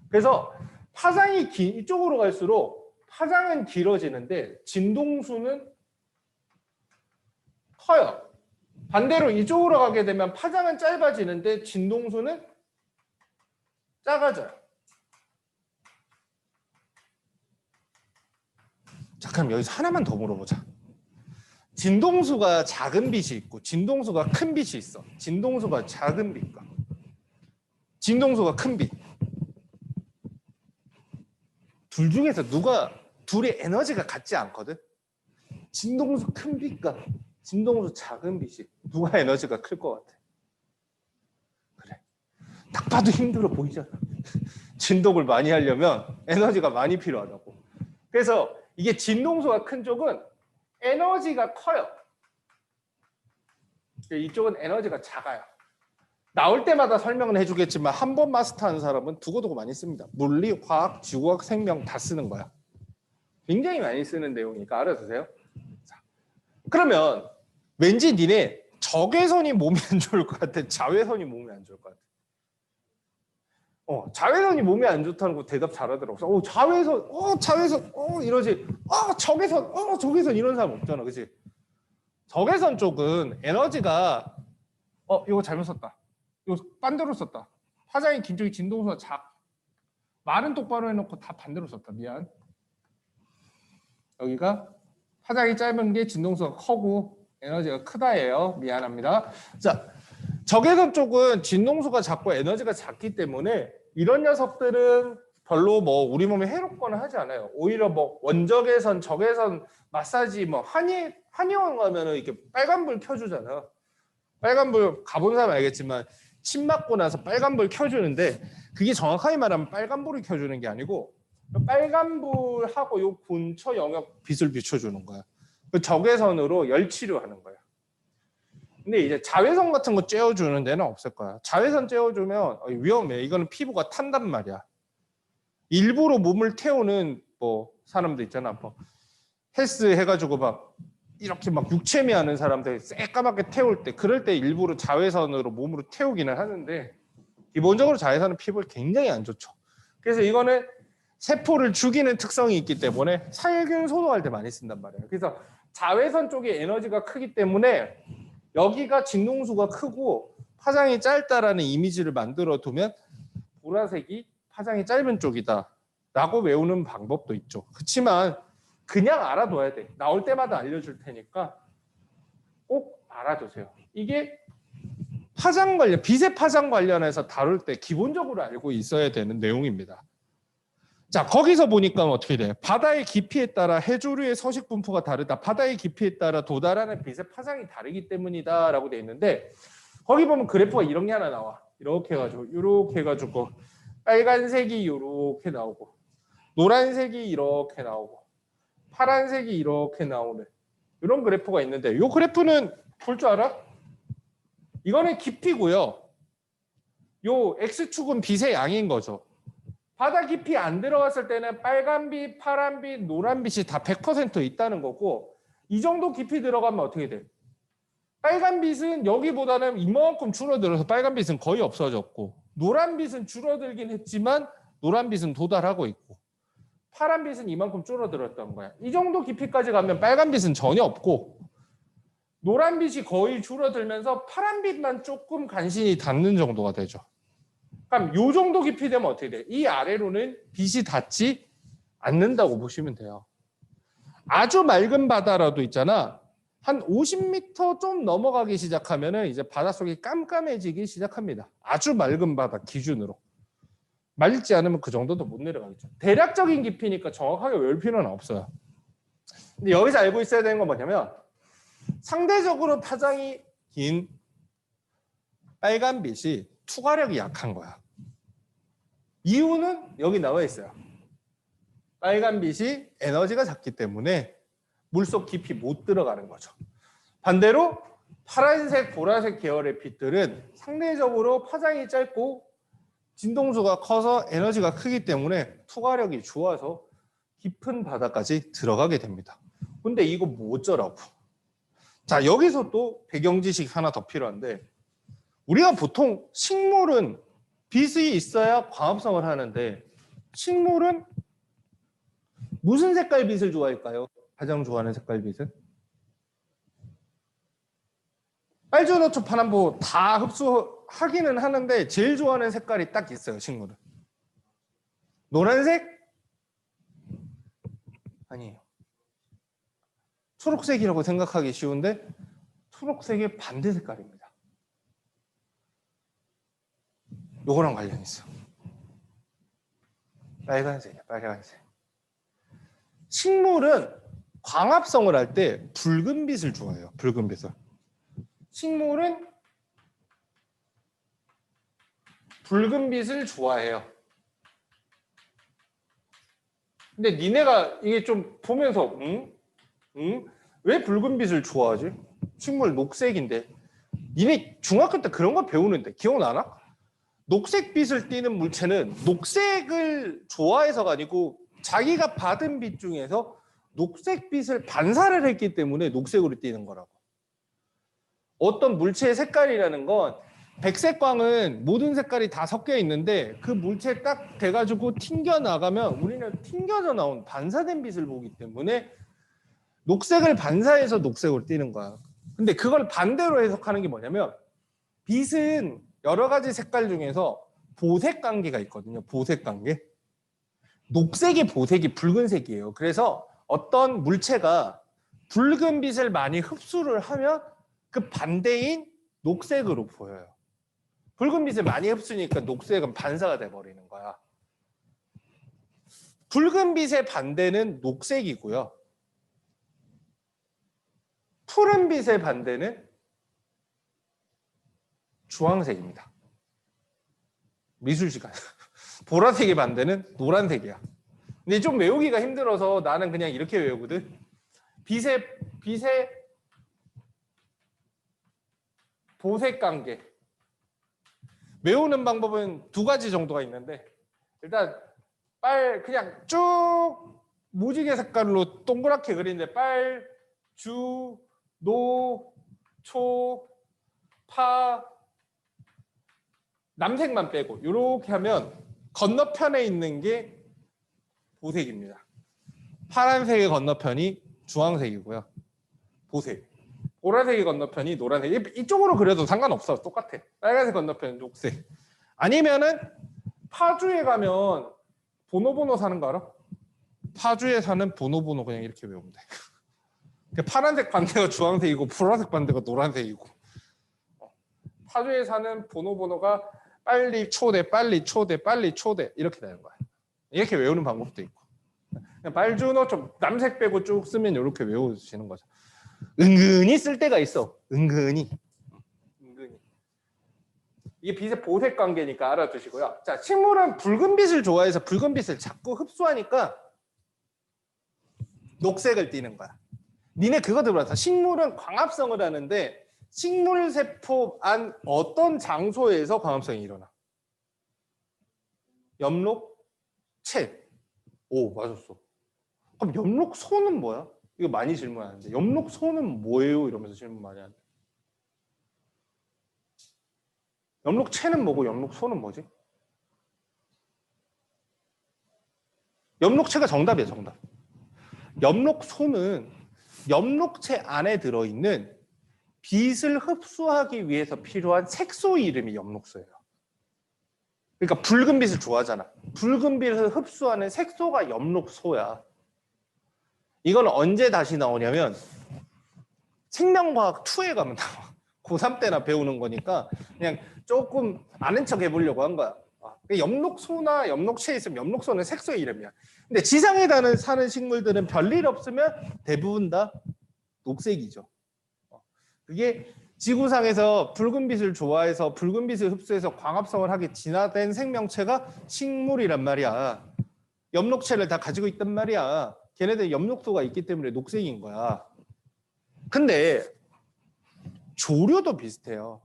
그래서 파장이 이쪽으로 갈수록 파장은 길어지는데 진동수는 커요. 반대로 이쪽으로 가게 되면 파장은 짧아지는데 진동수는 작아져요. 자, 그럼 여기서 하나만 더 물어보자. 진동수가 작은 빛이 있고 진동수가 큰 빛이 있어. 진동수가 작은 빛과 진동수가 큰 빛. 둘 중에서 둘의 에너지가 같지 않거든. 진동수 큰 빛과 진동수 작은 빛이 누가 에너지가 클 것 같아? 그래. 딱 봐도 힘들어 보이잖아. 진동을 많이 하려면 에너지가 많이 필요하다고. 그래서 이게 진동수가 큰 쪽은 에너지가 커요. 이쪽은 에너지가 작아요. 나올 때마다 설명을 해주겠지만 한 번 마스터하는 사람은 두고두고 많이 씁니다. 물리, 화학, 지구학, 생명 다 쓰는 거야. 굉장히 많이 쓰는 내용이니까 알아두세요. 자, 그러면 왠지 니네 적외선이 몸에 안 좋을 것 같아? 자외선이 몸에 안 좋을 것 같아? 자외선이 몸에 안 좋다는 거 대답 잘하더라고. 자외선, 이러지. 적외선 이런 사람 없잖아, 그치? 적외선 쪽은 에너지가, 이거 잘못 썼다. 요 반대로 썼다. 파장이 긴 쪽이 진동수가 말은 똑바로 해놓고 다 반대로 썼다. 미안. 여기가 파장이 짧은 게 진동수가 커고 에너지가 크다예요. 미안합니다. 자, 적외선 쪽은 진동수가 작고 에너지가 작기 때문에 이런 녀석들은 별로 뭐 우리 몸에 해롭거나 하지 않아요. 오히려 뭐 원적외선, 적외선 마사지 뭐 한의원 가면은 이렇게 빨간불 켜주잖아. 빨간불 가본 사람 알겠지만 침 맞고 나서 빨간불 켜주는데 그게 정확하게 말하면 빨간불을 켜주는 게 아니고 빨간불하고 요 근처 영역 빛을 비춰주는 거야. 그 적외선으로 열 치료하는 거야. 근데 이제 자외선 같은 거 쬐어주는 데는 없을 거야. 자외선 쬐어주면 위험해. 이거는 피부가 탄단 말이야. 일부러 몸을 태우는 뭐 사람도 있잖아. 뭐 헬스 해가지고 막 이렇게 막 육체미 하는 사람들 새까맣게 태울 때 그럴 때 일부러 자외선으로 몸으로 태우기는 하는데 기본적으로 자외선은 피부에 굉장히 안 좋죠. 그래서 이거는 세포를 죽이는 특성이 있기 때문에 살균 소독할 때 많이 쓴단 말이에요. 그래서 자외선 쪽에 에너지가 크기 때문에 여기가 진동수가 크고 파장이 짧다라는 이미지를 만들어 두면 보라색이 파장이 짧은 쪽이다 라고 외우는 방법도 있죠. 그렇지만 그냥 알아둬야 돼. 나올 때마다 알려줄 테니까 꼭 알아두세요. 이게 파장 관련, 빛의 파장 관련해서 다룰 때 기본적으로 알고 있어야 되는 내용입니다. 자, 거기서 보니까 어떻게 돼요? 바다의 깊이에 따라 해조류의 서식 분포가 다르다. 바다의 깊이에 따라 도달하는 빛의 파장이 다르기 때문이다 라고 돼 있는데 거기 보면 그래프가 이런 게 하나 나와. 이렇게 해가지고 빨간색이 이렇게 나오고 노란색이 이렇게 나오고 파란색이 이렇게 나오는 이런 그래프가 있는데 이 그래프는 볼 줄 알아? 이거는 깊이고요. 요 X축은 빛의 양인 거죠. 바다 깊이 안 들어갔을 때는 빨간빛, 파란빛, 노란빛이 다 100% 있다는 거고 이 정도 깊이 들어가면 어떻게 돼? 빨간빛은 여기보다는 이만큼 줄어들어서 빨간빛은 거의 없어졌고 노란빛은 줄어들긴 했지만 노란빛은 도달하고 있고 파란빛은 이만큼 줄어들었던 거야. 이 정도 깊이까지 가면 빨간빛은 전혀 없고 노란빛이 거의 줄어들면서 파란빛만 조금 간신히 닿는 정도가 되죠. 그럼 이 정도 깊이 되면 어떻게 돼? 이 아래로는 빛이 닿지 않는다고 보시면 돼요. 아주 맑은 바다라도 있잖아. 한 50m 좀 넘어가기 시작하면은 이제 바닷속이 깜깜해지기 시작합니다. 아주 맑은 바다 기준으로. 맑지 않으면 그 정도도 못 내려가겠죠. 대략적인 깊이니까 정확하게 외울 필요는 없어요. 근데 여기서 알고 있어야 되는 건 뭐냐면 상대적으로 파장이 긴 빨간빛이 투과력이 약한 거야. 이유는 여기 나와 있어요. 빨간빛이 에너지가 작기 때문에 물속 깊이 못 들어가는 거죠. 반대로 파란색, 보라색 계열의 빛들은 상대적으로 파장이 짧고 진동수가 커서 에너지가 크기 때문에 투과력이 좋아서 깊은 바다까지 들어가게 됩니다. 근데 이거 뭐 어쩌라고? 자, 여기서 또 배경 지식 하나 더 필요한데 우리가 보통 식물은 빛이 있어야 광합성을 하는데 식물은 무슨 색깔 빛을 좋아할까요? 가장 좋아하는 색깔 빛은? 빨주노초 파남보 다 흡수하기는 하는데 제일 좋아하는 색깔이 딱 있어요. 식물은. 노란색? 아니에요. 초록색이라고 생각하기 쉬운데 초록색의 반대 색깔입니다. 요거랑 관련이 있어요. 빨간색이야, 빨간색. 식물은 광합성을 할 때 붉은 빛을 좋아해요. 붉은 빛을. 식물은 붉은 빛을 좋아해요. 근데 니네가 이게 좀 보면서 왜 붉은 빛을 좋아하지? 식물 녹색인데. 니네 중학교 때 그런 거 배우는데 기억나나? 녹색빛을 띠는 물체는 녹색을 좋아해서가 아니고 자기가 받은 빛 중에서 녹색빛을 반사를 했기 때문에 녹색으로 띠는 거라고. 어떤 물체의 색깔이라는 건 백색광은 모든 색깔이 다 섞여 있는데 그 물체에 딱 돼가지고 튕겨 나가면 우리는 튕겨져 나온 반사된 빛을 보기 때문에 녹색을 반사해서 녹색으로 띠는 거야. 근데 그걸 반대로 해석하는 게 뭐냐면 빛은 여러 가지 색깔 중에서 보색 관계가 있거든요. 보색 관계. 녹색이 보색이 붉은색이에요. 그래서 어떤 물체가 붉은 빛을 많이 흡수를 하면 그 반대인 녹색으로 보여요. 붉은 빛을 많이 흡수니까 녹색은 반사가 돼버리는 거야. 붉은 빛의 반대는 녹색이고요. 푸른 빛의 반대는 주황색입니다. 미술 시간. 보라색의 반대는 노란색이야. 근데 좀 외우기가 힘들어서 나는 그냥 이렇게 외우거든. 빛의 보색 관계. 외우는 방법은 두 가지 정도가 있는데 일단 그냥 쭉 무지개 색깔로 동그랗게 그리는데 빨, 주, 노, 초, 파, 남색만 빼고 이렇게 하면 건너편에 있는 게 보색입니다. 파란색의 건너편이 주황색이고요. 보색. 보라색의 건너편이 노란색. 이쪽으로 그려도 상관없어. 똑같아. 빨간색 건너편은 녹색. 아니면은 파주에 가면 보노보노 사는 거 알아? 파주에 사는 보노보노 그냥 이렇게 외우면 돼. 파란색 반대가 주황색이고 보라색 반대가 노란색이고. 파주에 사는 보노보노가 빨리 초대, 빨리 초대, 빨리 초대 이렇게 되는 거야. 이렇게 외우는 방법도 있고. 빨주노 좀 남색 빼고 쭉 쓰면 이렇게 외우시는 거죠. 은근히 쓸 때가 있어. 은근히. 이게 빛의 보색 관계니까 알아두시고요. 자, 식물은 붉은 빛을 좋아해서 붉은 빛을 자꾸 흡수하니까 녹색을 띠는 거야. 니네 그거 들어봤어. 식물은 광합성을 하는데 식물 세포 안 어떤 장소에서 광합성이 일어나? 엽록체. 오, 맞았어. 그럼 엽록소는 뭐야? 이거 많이 질문하는데 엽록소는 뭐예요? 이러면서 질문 많이 하는데 엽록체는 뭐고 엽록소는 뭐지? 엽록체가 정답이에요. 정답. 엽록소는 엽록체 안에 들어있는 빛을 흡수하기 위해서 필요한 색소 이름이 엽록소예요. 그러니까 붉은 빛을 좋아하잖아. 붉은 빛을 흡수하는 색소가 엽록소야. 이건 언제 다시 나오냐면 생명과학 2에 가면 나와. 고3 때나 배우는 거니까 그냥 조금 아는 척 해보려고 한 거야. 엽록소나 엽록체에 있으면 엽록소는 색소의 이름이야. 근데 지상에 사는 식물들은 별일 없으면 대부분 다 녹색이죠. 그게 지구상에서 붉은 빛을 좋아해서 붉은 빛을 흡수해서 광합성을 하게 진화된 생명체가 식물이란 말이야. 엽록체를 다 가지고 있단 말이야. 걔네들 엽록소가 있기 때문에 녹색인 거야. 근데 조류도 비슷해요.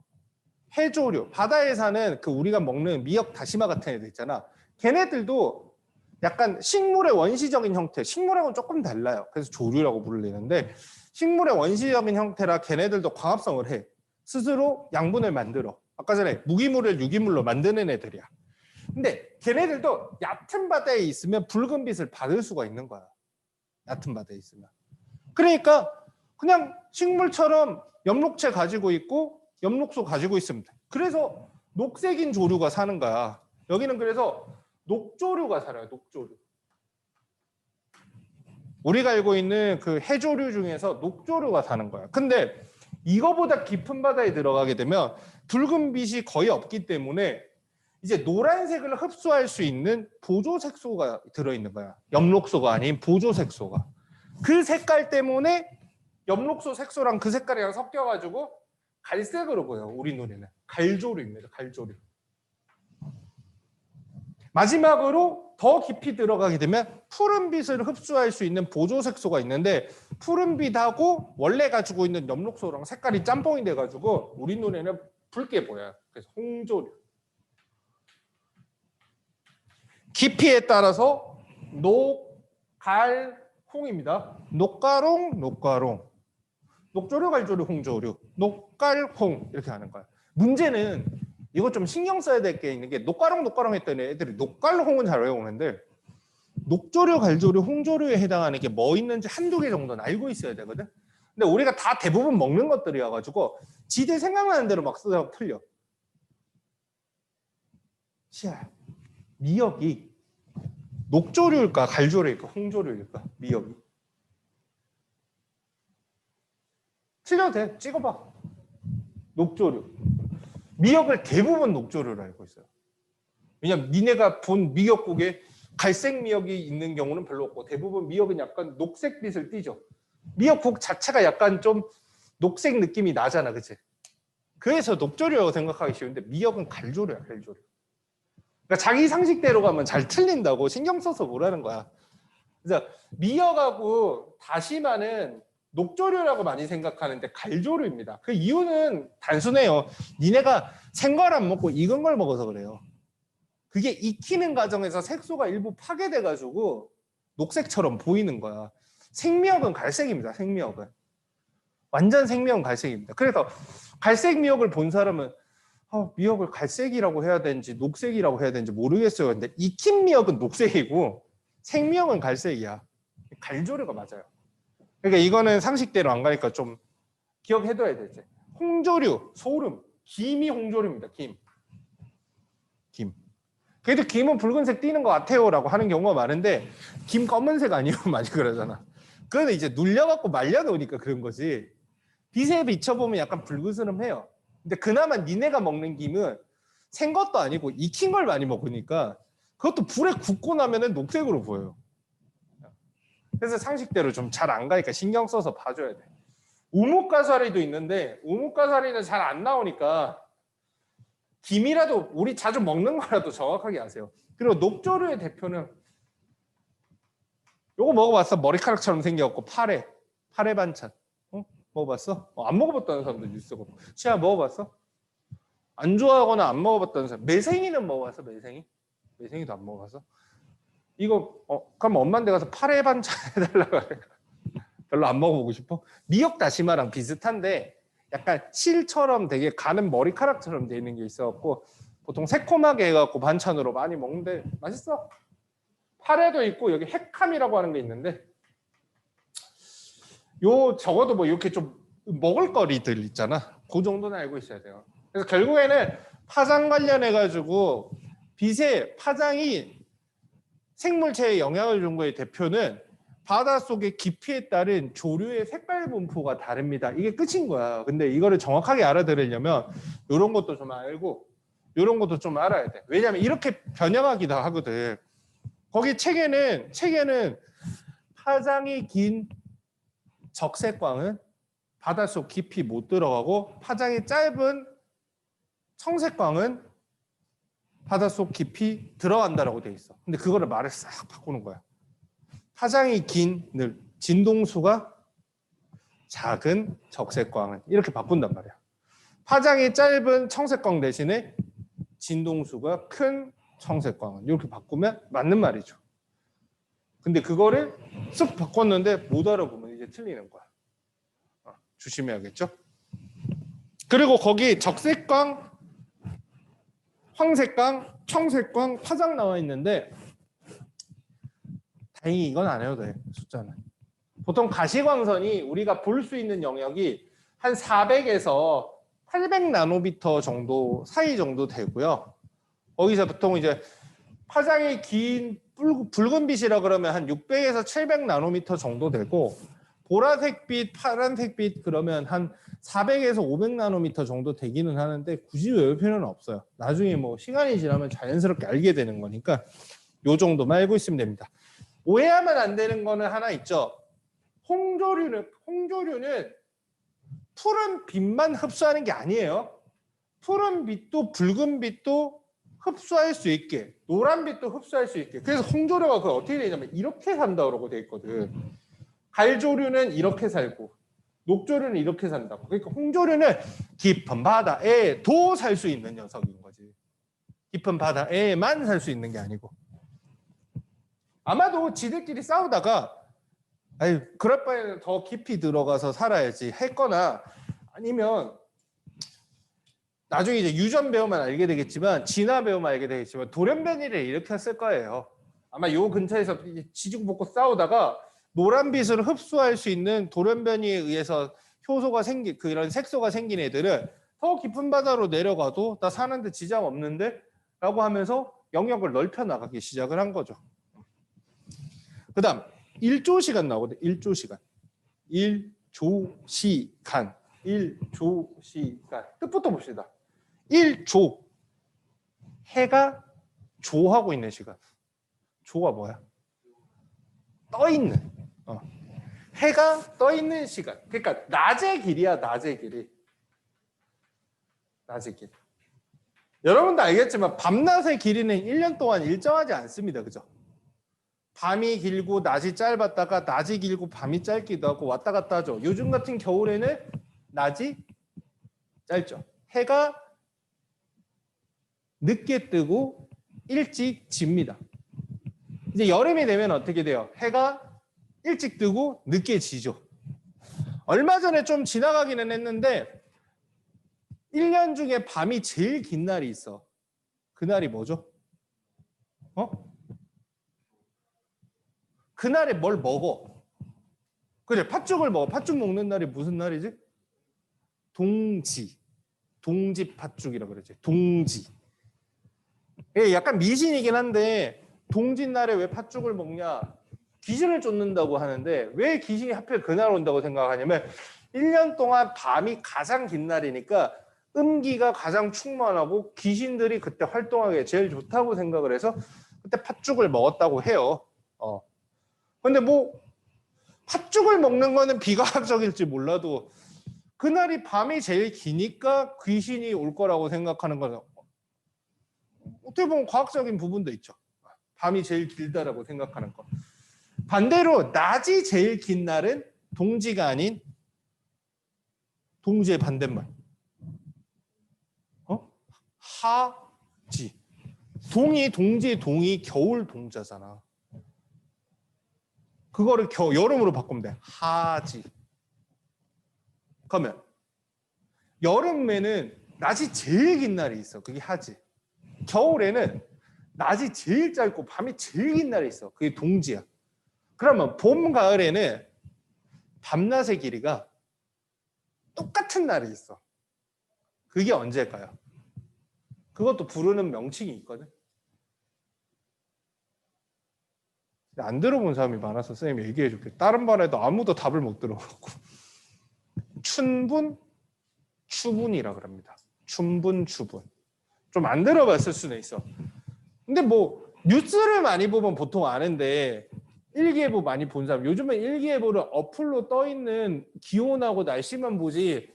해조류, 바다에 사는 그 우리가 먹는 미역, 다시마 같은 애들 있잖아. 걔네들도 약간 식물의 원시적인 형태, 식물하고는 조금 달라요. 그래서 조류라고 불리는데 식물의 원시적인 형태라 걔네들도 광합성을 해. 스스로 양분을 만들어. 아까 전에 무기물을 유기물로 만드는 애들이야. 근데 걔네들도 얕은 바다에 있으면 붉은 빛을 받을 수가 있는 거야. 얕은 바다에 있으면. 그러니까 그냥 식물처럼 엽록체 가지고 있고 엽록소 가지고 있으면 돼. 그래서 녹색인 조류가 사는 거야. 여기는 그래서 녹조류가 살아요. 녹조류. 우리가 알고 있는 그 해조류 중에서 녹조류가 사는 거야. 근데 이거보다 깊은 바다에 들어가게 되면 붉은 빛이 거의 없기 때문에 이제 노란색을 흡수할 수 있는 보조색소가 들어있는 거야. 엽록소가 아닌 보조색소가. 그 색깔 때문에 엽록소 색소랑 그 색깔이랑 섞여가지고 갈색으로 보여. 우리 눈에는. 갈조류입니다. 갈조류. 마지막으로 더 깊이 들어가게 되면 푸른 빛을 흡수할 수 있는 보조색소가 있는데 푸른 빛하고 원래 가지고 있는 엽록소랑 색깔이 짬뽕이 돼가지고 우리 눈에는 붉게 보여요. 그래서 홍조류. 깊이에 따라서 녹, 갈, 홍입니다. 녹가롱, 녹가롱. 녹조류, 갈조류, 홍조류. 녹갈, 홍 이렇게 하는 거야. 문제는 이거 좀 신경 써야 될 게 있는 게 녹가롱, 녹가롱 했더니 애들이 녹갈, 홍은 잘 외우는데 녹조류, 갈조류, 홍조류에 해당하는 게 뭐 있는지 한두 개 정도는 알고 있어야 되거든. 근데 우리가 다 대부분 먹는 것들이어가지고 지들 생각나는 대로 막 쓰다가 틀려. 시야. 미역이 녹조류일까 갈조류일까 홍조류일까 미역이. 틀려도 돼. 찍어봐. 녹조류. 미역을 대부분 녹조류로 알고 있어요. 왜냐면 니네가 본 미역국에 갈색 미역이 있는 경우는 별로 없고 대부분 미역은 약간 녹색빛을 띠죠. 미역국 자체가 약간 좀 녹색 느낌이 나잖아, 그치? 그래서 녹조류라고 생각하기 쉬운데 미역은 갈조류야, 갈조류. 그러니까 자기 상식대로 가면 잘 틀린다고 신경 써서 뭐라는 거야. 그래서 미역하고 다시마는 녹조류라고 많이 생각하는데 갈조류입니다. 그 이유는 단순해요. 니네가 생걸 안 먹고 익은 걸 먹어서 그래요. 그게 익히는 과정에서 색소가 일부 파괴돼가지고 녹색처럼 보이는 거야. 생미역은 갈색입니다. 생미역은. 완전 생미역은 갈색입니다. 그래서 갈색 미역을 본 사람은 미역을 갈색이라고 해야 되는지 녹색이라고 해야 되는지 모르겠어요. 근데 익힌 미역은 녹색이고 생미역은 갈색이야. 갈조류가 맞아요. 그러니까 이거는 상식대로 안 가니까 좀 기억해둬야 되지. 홍조류, 소름, 김이 홍조류입니다. 김. 그래도 김은 붉은색 띄는 것 같아요라고 하는 경우가 많은데 김 검은색 아니에요? 많이 그러잖아. 그거는 이제 눌려갖고 말려놓으니까 그런 거지. 빛에 비춰보면 약간 붉으스름해요. 근데 그나마 니네가 먹는 김은 생 것도 아니고 익힌 걸 많이 먹으니까 그것도 불에 굽고 나면은 녹색으로 보여요. 그래서 상식대로 좀 잘 안 가니까 신경 써서 봐줘야 돼. 우뭇가사리도 있는데 우뭇가사리는 잘 안 나오니까 김이라도 우리 자주 먹는 거라도 정확하게 아세요. 그리고 녹조류의 대표는 요거 먹어봤어? 머리카락처럼 생겨갖고 파래 반찬. 먹어봤어? 안 먹어봤다는 사람들 있어. 시아 먹어봤어? 안 좋아하거나 안 먹어봤다는 사람. 매생이는 먹어봤어? 매생이도 안 먹어봤어? 이거 그럼 엄마한테 가서 파래 반찬 해달라고 하니까 별로 안 먹어보고 싶어? 미역 다시마랑 비슷한데 약간 실처럼 되게 가는 머리카락처럼 돼 있는 게 있어갖고 보통 새콤하게 해갖고 반찬으로 많이 먹는데 맛있어. 파래도 있고 여기 핵함이라고 하는 게 있는데 요 적어도 뭐 이렇게 좀 먹을거리들 있잖아. 그 정도는 알고 있어야 돼요. 그래서 결국에는 파장 관련해가지고 빛의 파장이 생물체에 영향을 준 거의 대표는 바닷속의 깊이에 따른 조류의 색깔 분포가 다릅니다. 이게 끝인 거야. 근데 이거를 정확하게 알아들으려면 이런 것도 좀 알고 이런 것도 좀 알아야 돼. 왜냐하면 이렇게 변형하기도 하거든. 거기 책에는 파장이 긴 적색광은 바닷속 깊이 못 들어가고 파장이 짧은 청색광은 바닷속 깊이 들어간다라고 돼 있어. 근데 그거를 말을 싹 바꾸는 거야. 파장이 긴 진동수가 작은 적색광은 이렇게 바꾼단 말이야. 파장이 짧은 청색광 대신에 진동수가 큰 청색광은 이렇게 바꾸면 맞는 말이죠. 근데 그거를 쓱 바꿨는데 못 알아보면 이제 틀리는 거야. 조심해야겠죠? 그리고 거기 적색광, 황색광, 청색광, 파장 나와 있는데 다행히 이건 안 해도 돼. 숫자는. 보통 가시광선이 우리가 볼 수 있는 영역이 한 400에서 800 나노미터 정도 사이 정도 되고요. 거기서 보통 이제 파장이 긴 붉은 빛이라 그러면 한 600에서 700 나노미터 정도 되고 보라색 빛, 파란색 빛 그러면 한 400에서 500 나노미터 정도 되기는 하는데 굳이 외울 필요는 없어요. 나중에 뭐 시간이 지나면 자연스럽게 알게 되는 거니까 요 정도만 알고 있으면 됩니다. 오해하면 안 되는 거는 하나 있죠. 홍조류는 푸른 빛만 흡수하는 게 아니에요. 푸른 빛도 붉은 빛도 흡수할 수 있게, 노란 빛도 흡수할 수 있게. 그래서 홍조류가 그걸 어떻게 되냐면 이렇게 산다 그러고 돼 있거든. 갈조류는 이렇게 살고 녹조류는 이렇게 산다고. 그러니까 홍조류는 깊은 바다에도 살 수 있는 녀석인 거지. 깊은 바다에만 살 수 있는 게 아니고. 아마도 지들끼리 싸우다가 아유 그럴 바에는 더 깊이 들어가서 살아야지 했거나 아니면 나중에 이제 유전 배우면 알게 되겠지만 진화 배우면 알게 되겠지만 돌연변이를 일으켰을 거예요. 아마 요 근처에서 지지고 볶고 싸우다가 노란빛을 흡수할 수 있는 돌연변이에 의해서 효소가 생긴 그런 색소가 생긴 애들은 더 깊은 바다로 내려가도 나 사는데 지장 없는데 라고 하면서 영역을 넓혀 나가기 시작을 한 거죠. 그 다음 1조 시간 나오거든. 1조 시간. 1조 시간. 1조 시간. 뜻부터 봅시다. 1조. 해가 조하고 있는 시간. 조가 뭐야? 떠 있는. 해가 떠 있는 시간. 그러니까 낮의 길이야, 낮의 길이. 낮의 길. 여러분도 알겠지만 밤낮의 길이는 1년 동안 일정하지 않습니다. 그죠? 밤이 길고 낮이 짧았다가 낮이 길고 밤이 짧기도 하고 왔다 갔다 하죠. 요즘 같은 겨울에는 낮이 짧죠. 해가 늦게 뜨고 일찍 집니다. 이제 여름이 되면 어떻게 돼요? 해가 일찍 뜨고 늦게 지죠. 얼마 전에 좀 지나가기는 했는데 1년 중에 밤이 제일 긴 날이 있어. 그 날이 뭐죠? 그날에 뭘 먹어? 그래, 팥죽을 먹어. 팥죽 먹는 날이 무슨 날이지? 동지. 동지 팥죽이라고 그러지. 동지. 이게 약간 미신이긴 한데 동지 날에 왜 팥죽을 먹냐? 귀신을 쫓는다고 하는데 왜 귀신이 하필 그날 온다고 생각하냐면 1년 동안 밤이 가장 긴 날이니까 음기가 가장 충만하고 귀신들이 그때 활동하기에 제일 좋다고 생각을 해서 그때 팥죽을 먹었다고 해요. 근데 뭐 팥죽을 먹는 거는 비과학적일지 몰라도 그날이 밤이 제일 기니까 귀신이 올 거라고 생각하는 거는 어떻게 보면 과학적인 부분도 있죠. 밤이 제일 길다라고 생각하는 거. 반대로 낮이 제일 긴 날은 동지가 아닌 동지의 반대말. 하지. 동지, 동이 겨울 동자잖아. 그거를 여름으로 바꾸면 돼. 하지. 그러면 여름에는 낮이 제일 긴 날이 있어. 그게 하지. 겨울에는 낮이 제일 짧고 밤이 제일 긴 날이 있어. 그게 동지야. 그러면 봄, 가을에는 밤낮의 길이가 똑같은 날이 있어. 그게 언제일까요? 그것도 부르는 명칭이 있거든. 안 들어본 사람이 많아서 선생님이 얘기해 줄게. 다른 반에도 아무도 답을 못 들어보고. 춘분, 추분이라 그럽니다. 춘분, 추분. 좀 안 들어봤을 수는 있어. 근데 뭐 뉴스를 많이 보면 보통 아는데 일기예보 많이 본 사람, 요즘은 일기예보를 어플로 떠 있는 기온하고 날씨만 보지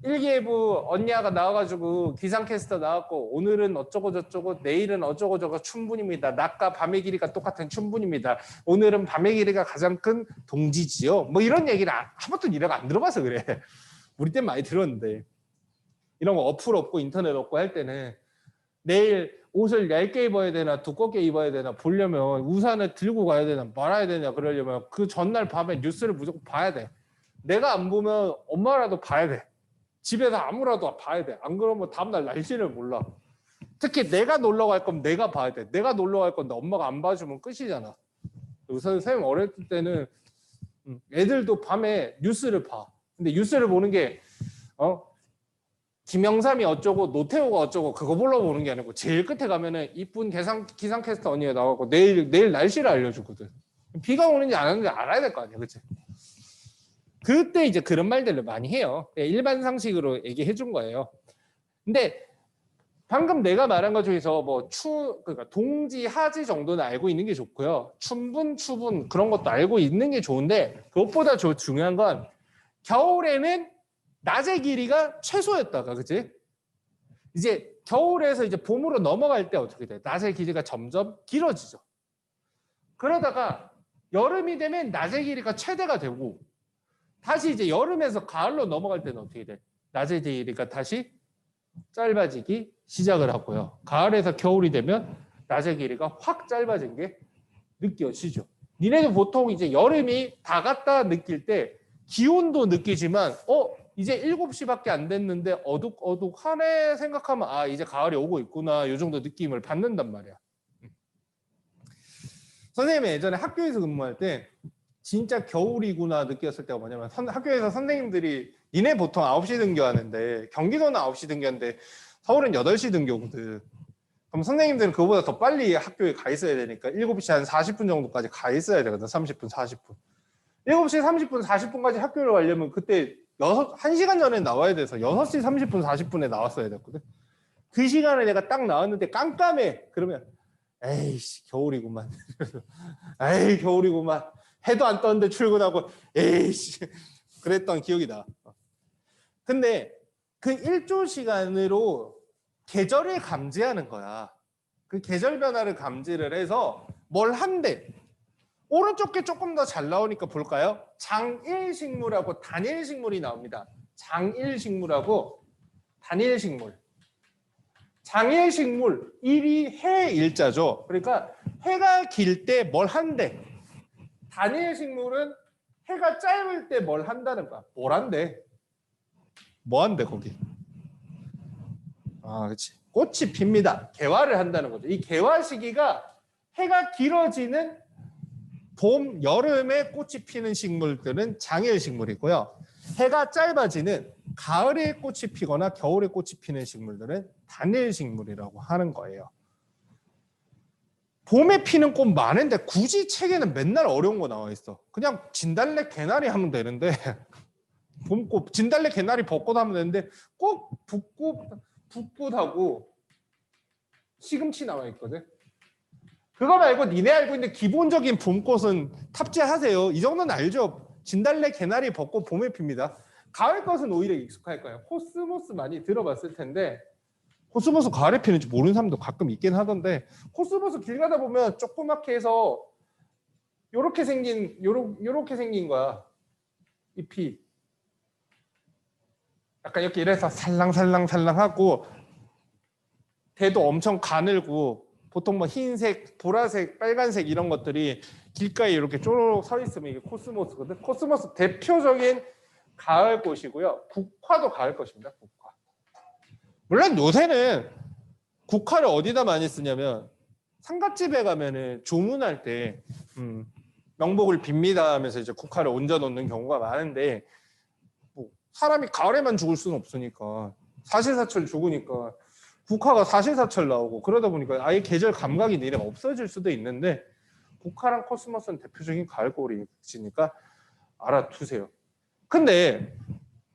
일기예보 언니가 나와가지고 기상캐스터 나왔고 오늘은 어쩌고 저쩌고 내일은 어쩌고 저쩌고 춘분입니다. 낮과 밤의 길이가 똑같은 춘분입니다. 오늘은 밤의 길이가 가장 큰 동지지요. 뭐 이런 얘기를 한 번도 이래가 안 들어봐서 그래. 우리 때 많이 들었는데 이런 거 어플 없고 인터넷 없고 할 때는 내일 옷을 얇게 입어야 되나 두껍게 입어야 되나 보려면 우산을 들고 가야 되나 말아야 되냐 그러려면 그 전날 밤에 뉴스를 무조건 봐야 돼. 내가 안 보면 엄마라도 봐야 돼. 집에서 아무라도 봐야 돼. 안 그러면 다음날 날씨를 몰라. 특히 내가 놀러 갈 거면 내가 봐야 돼. 내가 놀러 갈 건데 엄마가 안 봐주면 끝이잖아. 우선 선생님 어렸을 때는 애들도 밤에 뉴스를 봐. 근데 뉴스를 보는 게 김영삼이 어쩌고 노태우가 어쩌고 그거 보려고 보는 게 아니고 제일 끝에 가면은 이쁜 기상캐스터 언니가 나와서 내일 날씨를 알려주거든. 비가 오는지 안 오는지 알아야 될 거 아니야, 그치? 그때 이제 그런 말들을 많이 해요. 일반 상식으로 얘기해 준 거예요. 근데 방금 내가 말한 것 중에서 뭐 그러니까 동지, 하지 정도는 알고 있는 게 좋고요. 춘분, 추분 그런 것도 알고 있는 게 좋은데 그것보다 중요한 건 겨울에는 낮의 길이가 최소였다가, 그치? 이제 겨울에서 이제 봄으로 넘어갈 때 어떻게 돼? 낮의 길이가 점점 길어지죠. 그러다가 여름이 되면 낮의 길이가 최대가 되고 다시 이제 여름에서 가을로 넘어갈 때는 어떻게 돼? 낮의 길이가 다시 짧아지기 시작을 하고요. 가을에서 겨울이 되면 낮의 길이가 확 짧아진 게 느껴지죠. 니네도 보통 이제 여름이 다 갔다 느낄 때 기온도 느끼지만 이제 7시밖에 안 됐는데 어둑어둑하네 생각하면 아 이제 가을이 오고 있구나 이 정도 느낌을 받는단 말이야. 선생님이 예전에 학교에서 근무할 때 진짜 겨울이구나 느꼈을 때가 뭐냐면 학교에서 선생님들이 니네 보통 9시 등교하는데 경기도는 9시 등교하는데 서울은 8시 등교거든. 그럼 선생님들은 그거보다 더 빨리 학교에 가 있어야 되니까 7시 한 40분 정도까지 가 있어야 되거든. 30분, 40분. 7시 30분, 40분까지 학교를 가려면 그때 1시간 전에 나와야 돼서 6시 30분, 40분에 나왔어야 됐거든. 그 시간에 내가 딱 나왔는데 깜깜해. 그러면 에이씨 겨울이구만. 에이 겨울이구만. 해도 안 떴는데 출근하고 에이씨 그랬던 기억이 나. 근데 그 1조 시간으로 계절을 감지하는 거야. 그 계절 변화를 감지를 해서 뭘 한대. 오른쪽 게 조금 더 잘 나오니까 볼까요? 장일식물하고 단일식물이 나옵니다. 장일식물하고 단일식물. 장일식물 1이 해 일자죠. 그러니까 해가 길 때 뭘 한대. 단일식물은 해가 짧을 때 뭘 한다는 거야. 뭘 한대? 뭐 한대 거기? 아, 그렇지. 꽃이 핍니다. 개화를 한다는 거죠. 이 개화 시기가 해가 길어지는 봄, 여름에 꽃이 피는 식물들은 장일식물이고요. 해가 짧아지는 가을에 꽃이 피거나 겨울에 꽃이 피는 식물들은 단일식물이라고 하는 거예요. 봄에 피는 꽃 많은데 굳이 책에는 맨날 어려운 거 나와 있어. 그냥 진달래, 개나리 하면 되는데 봄꽃, 진달래, 개나리, 벚꽃 하면 되는데 꼭 붓꽃하고 시금치 나와 있거든. 그거 말고 니네 알고 있는 기본적인 봄꽃은 탑재하세요. 이 정도는 알죠? 진달래, 개나리, 벚꽃 봄에 핍니다. 가을 것은 오히려 익숙할 거예요. 코스모스 많이 들어봤을 텐데 코스모스 가을에 피는지 모르는 사람도 가끔 있긴 하던데 코스모스 길 가다 보면 조그맣게 해서 요렇게 생긴 거야. 잎이 약간 이렇게 이래서 살랑살랑살랑하고 대도 엄청 가늘고 보통 뭐 흰색, 보라색, 빨간색 이런 것들이 길가에 이렇게 쪼르륵 서 있으면 이게 코스모스거든. 코스모스 대표적인 가을 꽃이고요. 국화도 가을 꽃입니다. 국화. 물론 요새는 국화를 어디다 많이 쓰냐면 상갓집에 가면은 조문할 때 명복을 빕니다 하면서 이제 국화를 얹어 놓는 경우가 많은데 뭐 사람이 가을에만 죽을 수는 없으니까 사시사철 죽으니까 국화가 사시사철 나오고 그러다 보니까 아예 계절 감각이 니네가 없어질 수도 있는데 국화랑 코스모스는 대표적인 가을꽃이니까 알아두세요. 근데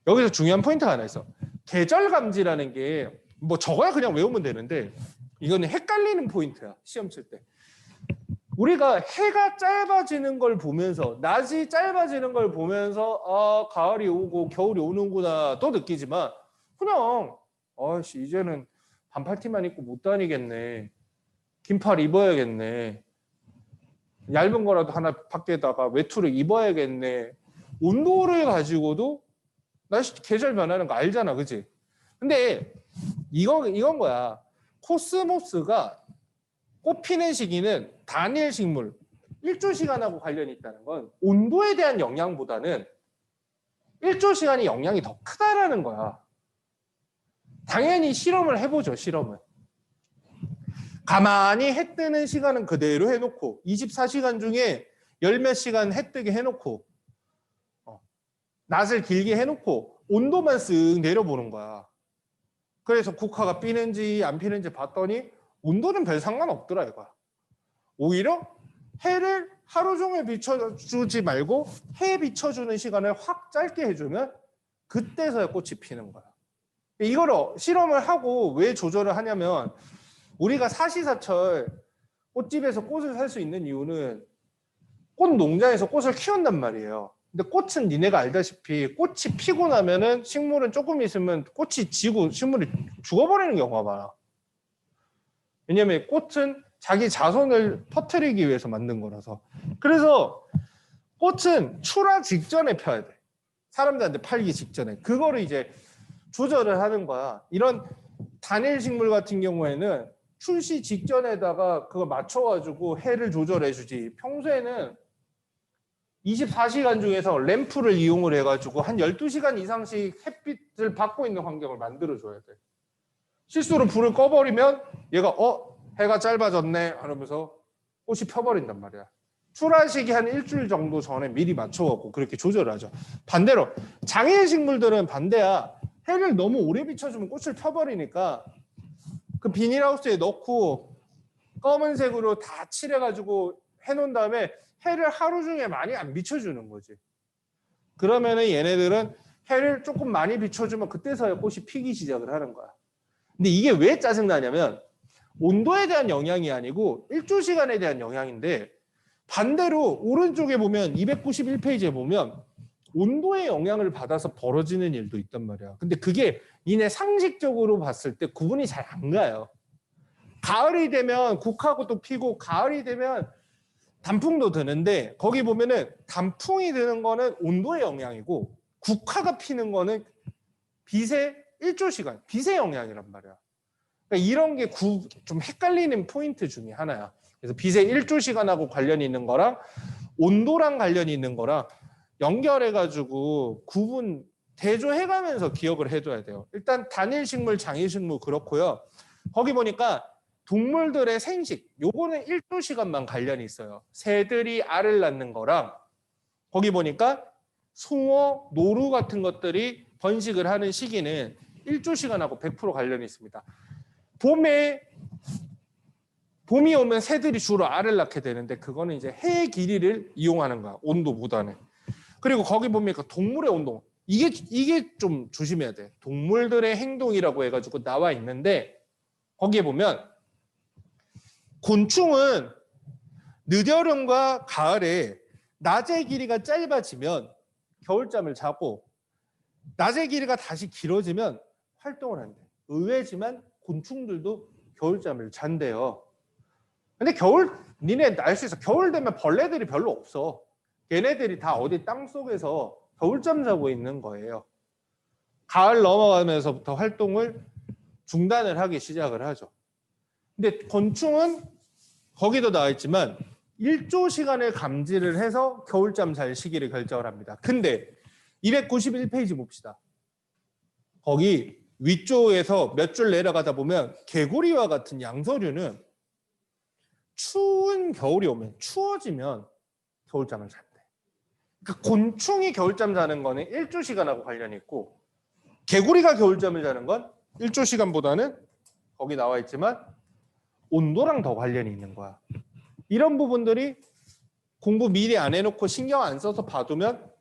여기서 중요한 포인트가 하나 있어. 계절 감지라는 게 뭐 저거야 그냥 외우면 되는데 이거는 헷갈리는 포인트야. 시험 칠 때. 우리가 해가 짧아지는 걸 보면서 낮이 짧아지는 걸 보면서 아 가을이 오고 겨울이 오는구나 또 느끼지만 그냥 아씨 이제는 반팔티만 입고 못 다니겠네. 긴팔 입어야겠네. 얇은 거라도 하나 밖에다가 외투를 입어야겠네. 온도를 가지고도 날씨 계절 변하는 거 알잖아, 그치? 근데 이건 거야. 코스모스가 꽃 피는 시기는 단일 식물, 일조 시간하고 관련이 있다는 건 온도에 대한 영향보다는 일조 시간이 영향이 더 크다라는 거야. 당연히 실험을 해보죠, 실험을. 가만히 해 뜨는 시간은 그대로 해놓고 24시간 중에 열 몇 시간 해 뜨게 해놓고 낮을 길게 해놓고 온도만 쓱 내려보는 거야. 그래서 국화가 피는지 안 피는지 봤더니 온도는 별 상관없더라 이거야. 오히려 해를 하루 종일 비춰주지 말고 해 비춰주는 시간을 확 짧게 해주면 그때서야 꽃이 피는 거야. 이거를 실험을 하고 왜 조절을 하냐면 우리가 사시사철 꽃집에서 꽃을 살 수 있는 이유는 꽃 농장에서 꽃을 키운단 말이에요. 근데 꽃은 니네가 알다시피 꽃이 피고 나면은 식물은 조금 있으면 꽃이 지고 식물이 죽어버리는 경우가 많아. 왜냐면 꽃은 자기 자손을 퍼뜨리기 위해서 만든 거라서. 그래서 꽃은 출하 직전에 펴야 돼. 사람들한테 팔기 직전에. 그거를 이제 조절을 하는 거야. 이런 단일 식물 같은 경우에는 출시 직전에다가 그걸 맞춰가지고 해를 조절해주지. 평소에는 24시간 중에서 램프를 이용을 해가지고 한 12시간 이상씩 햇빛을 받고 있는 환경을 만들어줘야 돼. 실수로 불을 꺼버리면 얘가 해가 짧아졌네 하면서 꽃이 펴버린단 말이야. 출하 시기 한 일주일 정도 전에 미리 맞춰갖고 그렇게 조절을 하죠. 반대로 장애인 식물들은 반대야. 해를 너무 오래 비춰주면 꽃을 펴버리니까 그 비닐하우스에 넣고 검은색으로 다 칠해가지고 해놓은 다음에 해를 하루 중에 많이 안 비춰주는 거지. 그러면은 얘네들은 해를 조금 많이 비춰주면 그때서야 꽃이 피기 시작을 하는 거야. 근데 이게 왜 짜증나냐면 온도에 대한 영향이 아니고 일조 시간에 대한 영향인데, 반대로 오른쪽에 보면 291페이지에 보면 온도의 영향을 받아서 벌어지는 일도 있단 말이야. 근데 그게 니네 상식적으로 봤을 때 구분이 잘 안 가요. 가을이 되면 국화가 또 피고 가을이 되면 단풍도 드는데, 거기 보면은 단풍이 드는 거는 온도의 영향이고 국화가 피는 거는 빛의 일조 시간, 빛의 영향이란 말이야. 그러니까 이런 게 좀 헷갈리는 포인트 중에 하나야. 그래서 빛의 일조 시간하고 관련이 있는 거랑 온도랑 관련이 있는 거랑 연결해가지고 구분 대조해가면서 기억을 해둬야 돼요. 일단 단일식물, 장일식물 그렇고요. 거기 보니까 동물들의 생식, 요거는 일조 시간만 관련이 있어요. 새들이 알을 낳는 거랑 거기 보니까 송어, 노루 같은 것들이 번식을 하는 시기는 일조 시간하고 100% 관련이 있습니다. 봄이 오면 새들이 주로 알을 낳게 되는데 그거는 이제 해의 길이를 이용하는 거야. 온도보다는. 그리고 거기 보면 동물의 온도. 이게 좀 조심해야 돼. 동물들의 행동이라고 해가지고 나와 있는데 거기에 보면 곤충은 늦여름과 가을에 낮의 길이가 짧아지면 겨울잠을 자고 낮의 길이가 다시 길어지면 활동을 한대. 의외지만 곤충들도 겨울잠을 잔대요. 근데 니네 알 수 있어. 겨울 되면 벌레들이 별로 없어. 걔네들이 다 어디 땅 속에서 겨울잠 자고 있는 거예요. 가을 넘어가면서부터 활동을 중단을 하기 시작을 하죠. 근데 곤충은 거기도 나와 있지만 일조 시간을 감지를 해서 겨울잠 잘 시기를 결정을 합니다. 근데 291페이지 봅시다. 거기 위쪽에서 몇 줄 내려가다 보면 개구리와 같은 양서류는 추운 겨울이 오면 추워지면 겨울잠을 잔대. 그러니까 곤충이 겨울잠 자는 거는 일조 시간하고 관련이 있고 개구리가 겨울잠을 자는 건 일조 시간보다는 거기 나와 있지만 온도랑 더 관련이 있는 거야. 이런 부분들이 공부 미리 안 해놓고 신경 안 써서 봐두면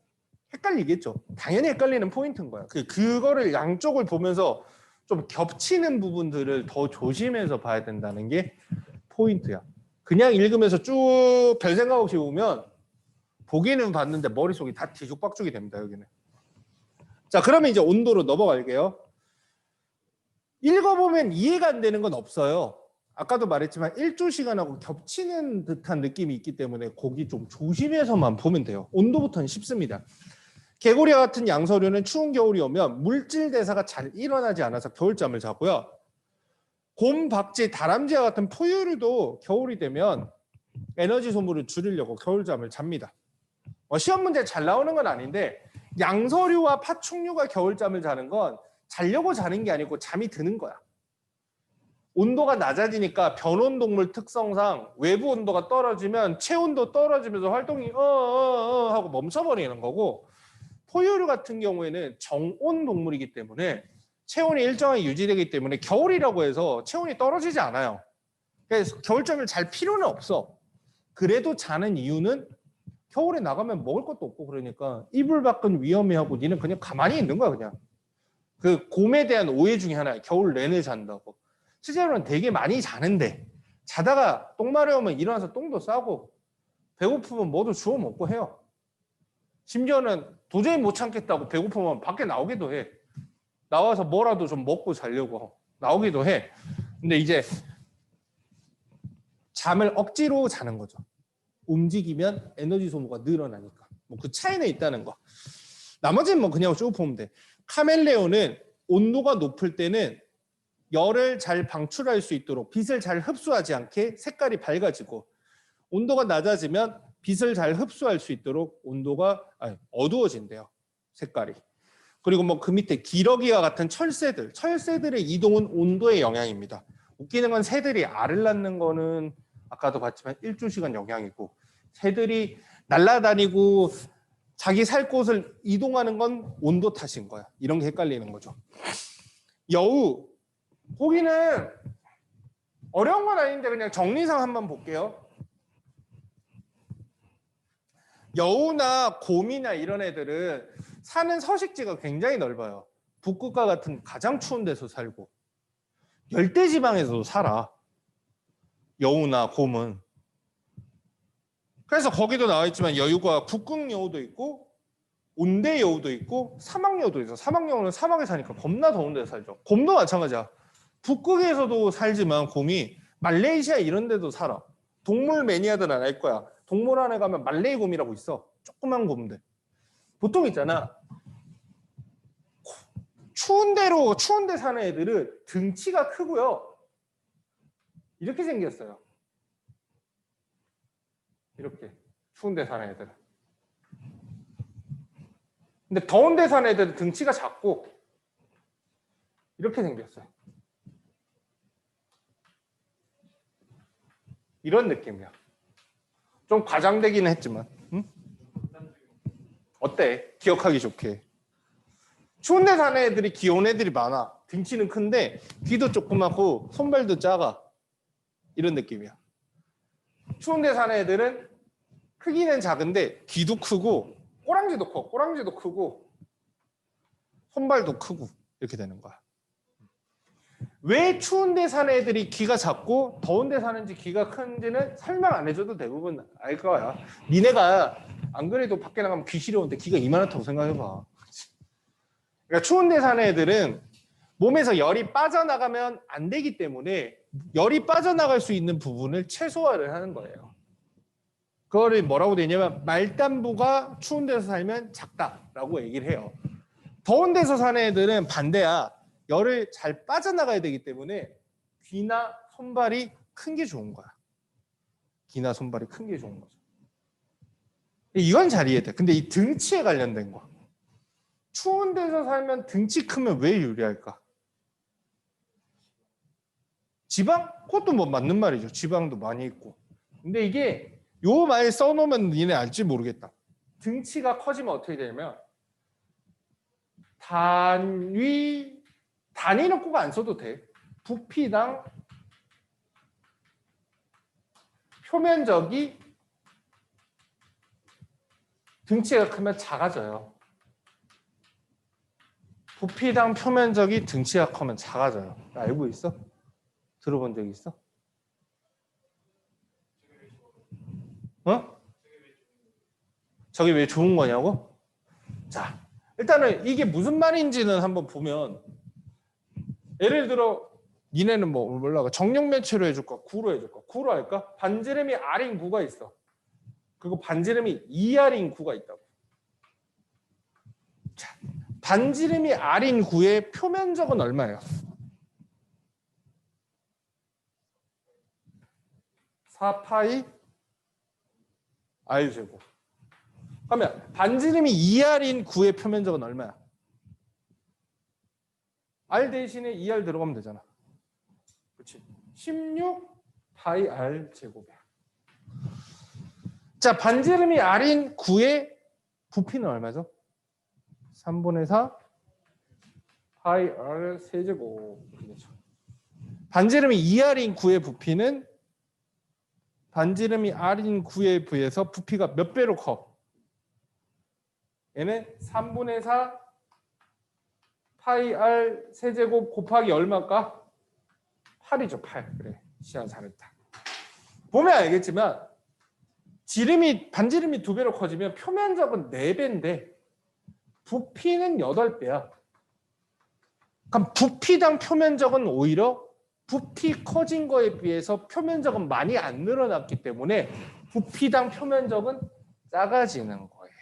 헷갈리겠죠. 당연히 헷갈리는 포인트인 거야. 그거를 양쪽을 보면서 좀 겹치는 부분들을 더 조심해서 봐야 된다는 게 포인트야. 그냥 읽으면서 쭉 별 생각 없이 보면 보기는 봤는데 머릿속이 다 뒤죽박죽이 됩니다. 여기는. 자, 그러면 이제 온도로 넘어갈게요. 읽어보면 이해가 안 되는 건 없어요. 아까도 말했지만 일조 시간하고 겹치는 듯한 느낌이 있기 때문에 거기 좀 조심해서만 보면 돼요. 온도부터는 쉽습니다. 개구리 같은 양서류는 추운 겨울이 오면 물질 대사가 잘 일어나지 않아서 겨울잠을 자고요. 곰, 박쥐, 다람쥐와 같은 포유류도 겨울이 되면 에너지 소모를 줄이려고 겨울잠을 잡니다. 시험 문제 잘 나오는 건 아닌데 양서류와 파충류가 겨울잠을 자는 건 자려고 자는 게 아니고 잠이 드는 거야. 온도가 낮아지니까 변온동물 특성상 외부 온도가 떨어지면 체온도 떨어지면서 활동이 하고 멈춰버리는 거고, 포유류 같은 경우에는 정온 동물이기 때문에 체온이 일정하게 유지되기 때문에 겨울이라고 해서 체온이 떨어지지 않아요. 그래서 겨울잠을 잘 필요는 없어. 그래도 자는 이유는 겨울에 나가면 먹을 것도 없고 그러니까 이불 밖은 위험해하고 니는 그냥 가만히 있는 거야. 그냥 그 곰에 대한 오해 중에 하나야. 겨울 내내 잔다고. 실제로는 되게 많이 자는데 자다가 똥 마려우면 일어나서 똥도 싸고 배고프면 뭐도 주워 먹고 해요. 심지어는 도저히 못 참겠다고 배고프면 밖에 나오기도 해. 나와서 뭐라도 좀 먹고 자려고 나오기도 해. 근데 이제 잠을 억지로 자는 거죠. 움직이면 에너지 소모가 늘어나니까. 뭐 그 차이는 있다는 거. 나머지는 뭐 그냥 쭉 보면 돼. 카멜레온은 온도가 높을 때는 열을 잘 방출할 수 있도록 빛을 잘 흡수하지 않게 색깔이 밝아지고, 온도가 낮아지면 빛을 잘 흡수할 수 있도록 온도가 어두워진대요. 색깔이. 그리고 뭐 그 밑에 기러기와 같은 철새들의 이동은 온도의 영향입니다. 웃기는 건 새들이 알을 낳는 거는 아까도 봤지만 일조 시간 영향이고, 새들이 날아다니고 자기 살 곳을 이동하는 건 온도 탓인 거야. 이런 게 헷갈리는 거죠. 여우, 거기는 어려운 건 아닌데 그냥 정리상 한번 볼게요. 여우나 곰이나 이런 애들은 사는 서식지가 굉장히 넓어요. 북극과 같은 가장 추운 데서 살고 열대지방에서도 살아. 여우나 곰은. 그래서 거기도 나와 있지만 여우가 북극 여우도 있고 온대 여우도 있고 사막 여우도 있어. 사막 여우는 사막에 사니까 겁나 더운 데서 살죠. 곰도 마찬가지야. 북극에서도 살지만 곰이 말레이시아 이런 데도 살아. 동물 매니아들은 알 거야. 동물원에 가면 말레이 곰이라고 있어. 조그만 곰들. 보통 있잖아. 추운 데 사는 애들은 등치가 크고요. 이렇게 생겼어요. 이렇게. 추운 데 사는 애들은. 근데 더운 데 사는 애들은 등치가 작고 이렇게 생겼어요. 이런 느낌이야. 좀 과장되기는 했지만. 응? 어때? 기억하기 좋게. 추운 데 사는 애들이 귀여운 애들이 많아. 등치는 큰데 귀도 조그맣고 손발도 작아. 이런 느낌이야. 추운 데 사는 애들은 크기는 작은데 귀도 크고 꼬랑지도 커. 꼬랑지도 크고 손발도 크고 이렇게 되는 거야. 왜 추운 데 사는 애들이 귀가 작고 더운 데 사는지 귀가 큰지는 설명 안 해줘도 대부분 알 거야. 니네가 안 그래도 밖에 나가면 귀 시려운데 귀가 이만하다고 생각해봐. 그러니까 추운 데 사는 애들은 몸에서 열이 빠져나가면 안 되기 때문에 열이 빠져나갈 수 있는 부분을 최소화를 하는 거예요. 그거를 뭐라고 되냐면 말단부가 추운 데서 살면 작다라고 얘기를 해요. 더운 데서 사는 애들은 반대야. 열을 잘 빠져나가야 되기 때문에 귀나 손발이 큰 게 좋은 거야. 귀나 손발이 큰 게 좋은 거죠. 이건 잘 이해돼. 근데 이 등치에 관련된 거. 추운 데서 살면 등치 크면 왜 유리할까? 지방? 그것도 뭐 맞는 말이죠. 지방도 많이 있고. 근데 이게 요 말 써놓으면 니네 알지 모르겠다. 등치가 커지면 어떻게 되냐면 단위는 꼭 안 써도 돼. 부피당 표면적이 등치가 크면 작아져요. 부피당 표면적이 등치가 크면 작아져요. 알고 있어? 들어본 적 있어? 어? 저게 왜 좋은 거냐고? 자, 일단은 이게 무슨 말인지는 한번 보면 예를 들어 니네는 뭐 몰라 정력 매체로 해줄까? 구로 해줄까? 구로 할까? 반지름이 R인 구가 있어. 그리고 반지름이 2R인 구가 있다고. 자, 반지름이 R인 구의 표면적은 얼마예요? 4파이 R제곱. 그러면 반지름이 2R인 구의 표면적은 얼마야? R 대신에 2R 들어가면 되잖아. 그렇지? 16파이 R 제곱이야. 자, 반지름이 R인 9의 부피는 얼마죠? 3분의 4 파이 R 세제곱. 반지름이 2R인 9의 부피는 반지름이 R인 9에 비해서 부피가 몇 배로 커? 얘는 3분의 4 파이 R 세제곱 곱하기 얼마일까? 8이죠. 8. 그래. 시간 잘했다. 보면 알겠지만 반지름이 2배로 커지면 표면적은 4배인데 부피는 8배야. 그럼 부피당 표면적은 오히려 부피 커진 거에 비해서 표면적은 많이 안 늘어났기 때문에 부피당 표면적은 작아지는 거예요.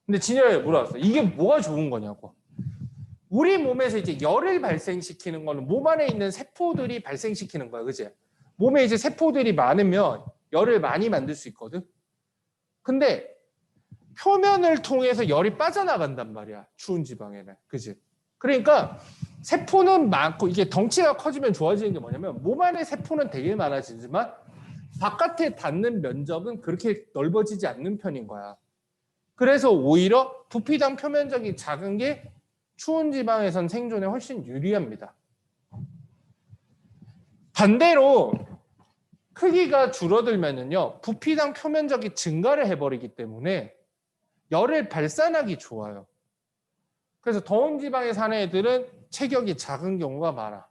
근데 진열이 물어봤어. 이게 뭐가 좋은 거냐고. 우리 몸에서 이제 열을 발생시키는 거는 몸 안에 있는 세포들이 발생시키는 거야. 그치? 몸에 이제 세포들이 많으면 열을 많이 만들 수 있거든. 근데 표면을 통해서 열이 빠져나간단 말이야. 추운 지방에는. 그치? 그러니까 세포는 많고 이게 덩치가 커지면 좋아지는 게 뭐냐면 몸 안에 세포는 되게 많아지지만 바깥에 닿는 면적은 그렇게 넓어지지 않는 편인 거야. 그래서 오히려 부피당 표면적이 작은 게 추운 지방에선 생존에 훨씬 유리합니다. 반대로 크기가 줄어들면은요, 부피당 표면적이 증가를 해버리기 때문에 열을 발산하기 좋아요. 그래서 더운 지방에 사는 애들은 체격이 작은 경우가 많아.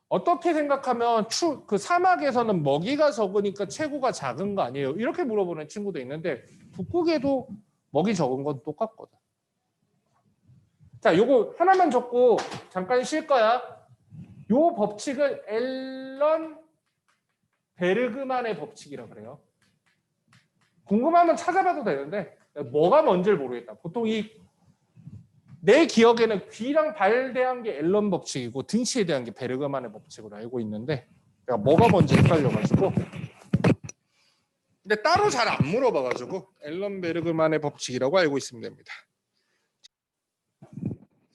어떻게 생각하면 그 사막에서는 먹이가 적으니까 체구가 작은 거 아니에요? 이렇게 물어보는 친구도 있는데 북극에도 먹이 적은 건 똑같거든. 자, 요거 하나만 적고 잠깐 쉴 거야. 요 법칙은 앨런 베르그만의 법칙이라고 그래요. 궁금하면 찾아봐도 되는데 뭐가 뭔지를 모르겠다. 보통 내 기억에는 귀랑 발에 대한 게 앨런 법칙이고 등치에 대한 게 베르그만의 법칙으로 알고 있는데 내가 뭐가 뭔지 헷갈려가지고 근데 따로 잘 안 물어봐가지고 앨런 베르그만의 법칙이라고 알고 있으면 됩니다.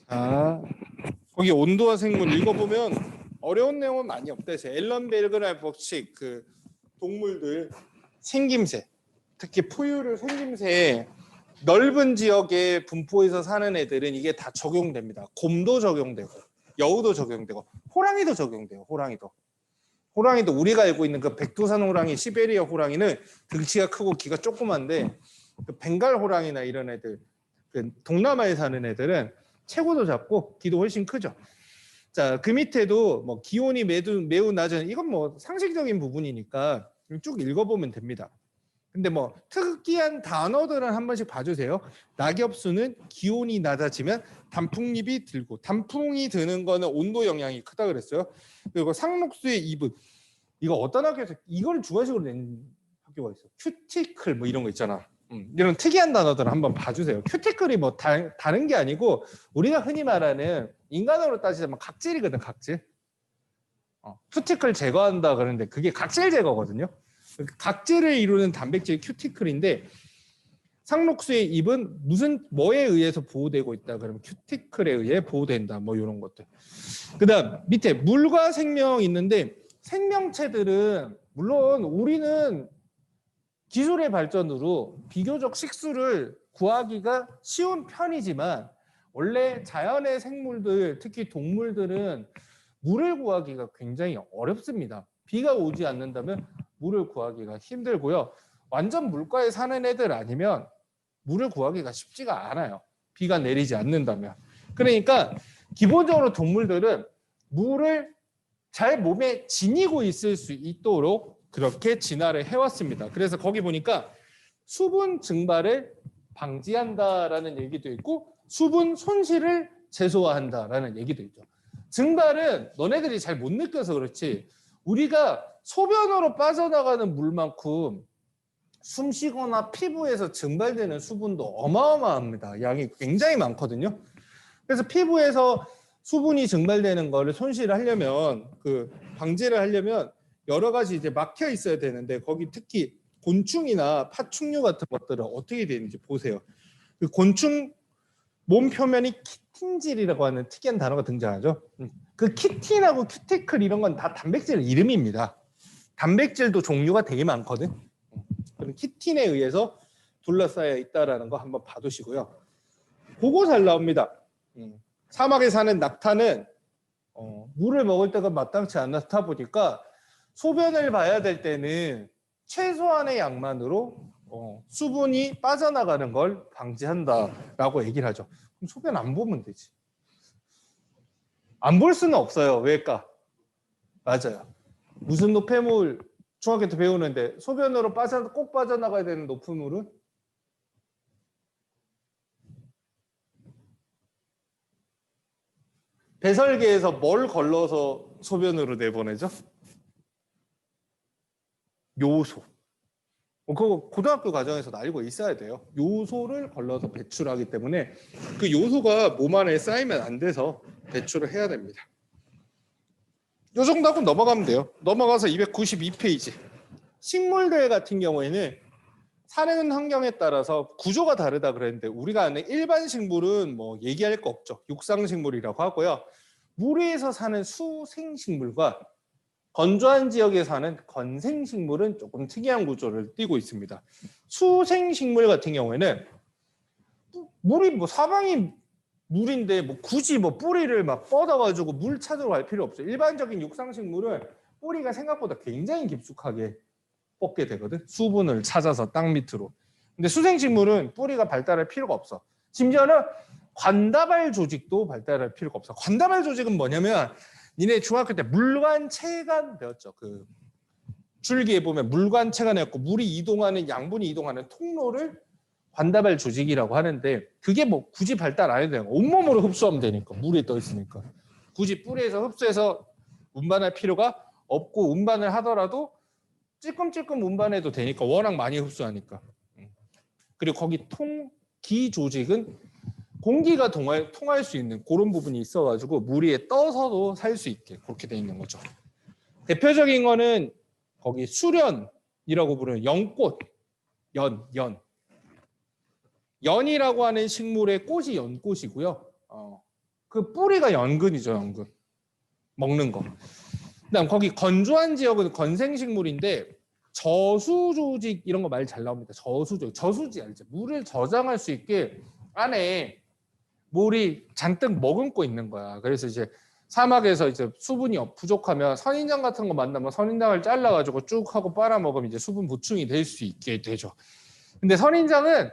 자, 거기 온도와 생물 읽어보면 어려운 내용은 많이 없대서 앨런 베르그만의 법칙 그 동물들 생김새 특히 포유류 생김새에 넓은 지역에 분포해서 사는 애들은 이게 다 적용됩니다. 곰도 적용되고 여우도 적용되고 호랑이도 적용돼요. 호랑이도 우리가 알고 있는 그 백두산 호랑이, 시베리아 호랑이는 등치가 크고 귀가 조그만데 그 벵갈 호랑이나 이런 애들 그 동남아에 사는 애들은 체구도 작고 귀도 훨씬 크죠. 자, 그 밑에도 뭐 기온이 매우 낮은 이건 뭐 상식적인 부분이니까 쭉 읽어보면 됩니다. 근데 뭐 특이한 단어들은 한 번씩 봐주세요. 낙엽수는 기온이 낮아지면 단풍잎이 들고 단풍이 드는 거는 온도 영향이 크다 그랬어요. 그리고 상록수의 잎은 이거 어떤 학교에서 이걸 주관식으로 낸 학교가 있어. 큐티클 뭐 이런 거 있잖아. 이런 특이한 단어들을 한번 봐주세요. 큐티클이 뭐 다른 게 아니고 우리가 흔히 말하는 인간으로 따지자면 각질이거든. 각질. 큐티클 제거한다 그러는데 그게 각질 제거거든요. 각질을 이루는 단백질 큐티클인데 상록수의 잎은 뭐에 의해서 보호되고 있다 그러면 큐티클에 의해 보호된다 뭐 이런 것들. 그다음 밑에 물과 생명 있는데 생명체들은 물론 우리는 기술의 발전으로 비교적 식수를 구하기가 쉬운 편이지만 원래 자연의 생물들 특히 동물들은 물을 구하기가 굉장히 어렵습니다. 비가 오지 않는다면 물을 구하기가 힘들고요. 완전 물가에 사는 애들 아니면 물을 구하기가 쉽지가 않아요. 비가 내리지 않는다면. 그러니까 기본적으로 동물들은 물을 잘 몸에 지니고 있을 수 있도록 그렇게 진화를 해왔습니다. 그래서 거기 보니까 수분 증발을 방지한다라는 얘기도 있고 수분 손실을 최소화한다라는 얘기도 있죠. 증발은 너네들이 잘 못 느껴서 그렇지 우리가 소변으로 빠져나가는 물만큼 숨 쉬거나 피부에서 증발되는 수분도 어마어마합니다. 양이 굉장히 많거든요. 그래서 피부에서 수분이 증발되는 거를 손실을 하려면 그 방지를 하려면 여러 가지 이제 막혀 있어야 되는데 거기 특히 곤충이나 파충류 같은 것들은 어떻게 되는지 보세요. 그 곤충 몸 표면이 키틴질이라고 하는 특이한 단어가 등장하죠. 그 키틴하고 큐티클 이런 건 다 단백질 이름입니다. 단백질도 종류가 되게 많거든. 그럼 키틴에 의해서 둘러싸여 있다라는 거 한번 봐두시고요. 그거 잘 나옵니다. 사막에 사는 낙타는 물을 먹을 때가 마땅치 않다 보니까 소변을 봐야 될 때는 최소한의 양만으로 수분이 빠져나가는 걸 방지한다라고 얘기를 하죠. 그럼 소변 안 보면 되지. 안 볼 수는 없어요. 왜일까? 맞아요. 무슨 노폐물 중학교 때 배우는데 소변으로 꼭 빠져나가야 되는 노폐물은 배설기에서 뭘 걸러서 소변으로 내보내죠? 요소. 그거 고등학교 과정에서도 알고 있어야 돼요. 요소를 걸러서 배출하기 때문에 그 요소가 몸 안에 쌓이면 안 돼서 배출을 해야 됩니다. 요 정도 하고 넘어가면 돼요. 넘어가서 292페이지. 식물들 같은 경우에는 사는 환경에 따라서 구조가 다르다 그랬는데 우리가 아는 일반 식물은 뭐 얘기할 거 없죠. 육상식물이라고 하고요. 물 위에서 사는 수생식물과 건조한 지역에 사는 건생식물은 조금 특이한 구조를 띠고 있습니다. 수생식물 같은 경우에는 물이 뭐 사방이 물인데 뭐 굳이 뭐 뿌리를 막 뻗어가지고 물 찾으러 갈 필요 없어요. 일반적인 육상식물은 뿌리가 생각보다 굉장히 깊숙하게 뻗게 되거든. 수분을 찾아서 땅 밑으로. 근데 수생식물은 뿌리가 발달할 필요가 없어. 심지어는 관다발 조직도 발달할 필요가 없어. 관다발 조직은 뭐냐면 니네 중학교 때 물관체관 배웠죠. 그 줄기에 보면 물관체관이었고 물이 이동하는 양분이 이동하는 통로를 관다발 조직이라고 하는데 그게 뭐 굳이 발달 안 해도 되고 온몸으로 흡수하면 되니까 물에 떠 있으니까 굳이 뿌리에서 흡수해서 운반할 필요가 없고 운반을 하더라도 찔끔찔끔 운반해도 되니까 워낙 많이 흡수하니까. 그리고 거기 통기 조직은 공기가 통할 수 있는 그런 부분이 있어가지고 물 위에 떠서도 살 수 있게 그렇게 돼 있는 거죠. 대표적인 거는 거기 수련이라고 부르는 연꽃, 연. 연이라고 하는 식물의 꽃이 연꽃이고요. 그 뿌리가 연근이죠, 연근. 먹는 거. 그다음 거기 건조한 지역은 건생식물인데 저수 조직 이런 거 말 잘 나옵니다. 저수지 알죠? 물을 저장할 수 있게 안에 물이 잔뜩 머금고 있는 거야. 그래서 이제 사막에서 이제 수분이 부족하면 선인장 같은 거 만나면 선인장을 잘라가지고 쭉 하고 빨아먹으면 이제 수분 보충이 될 수 있게 되죠. 근데 선인장은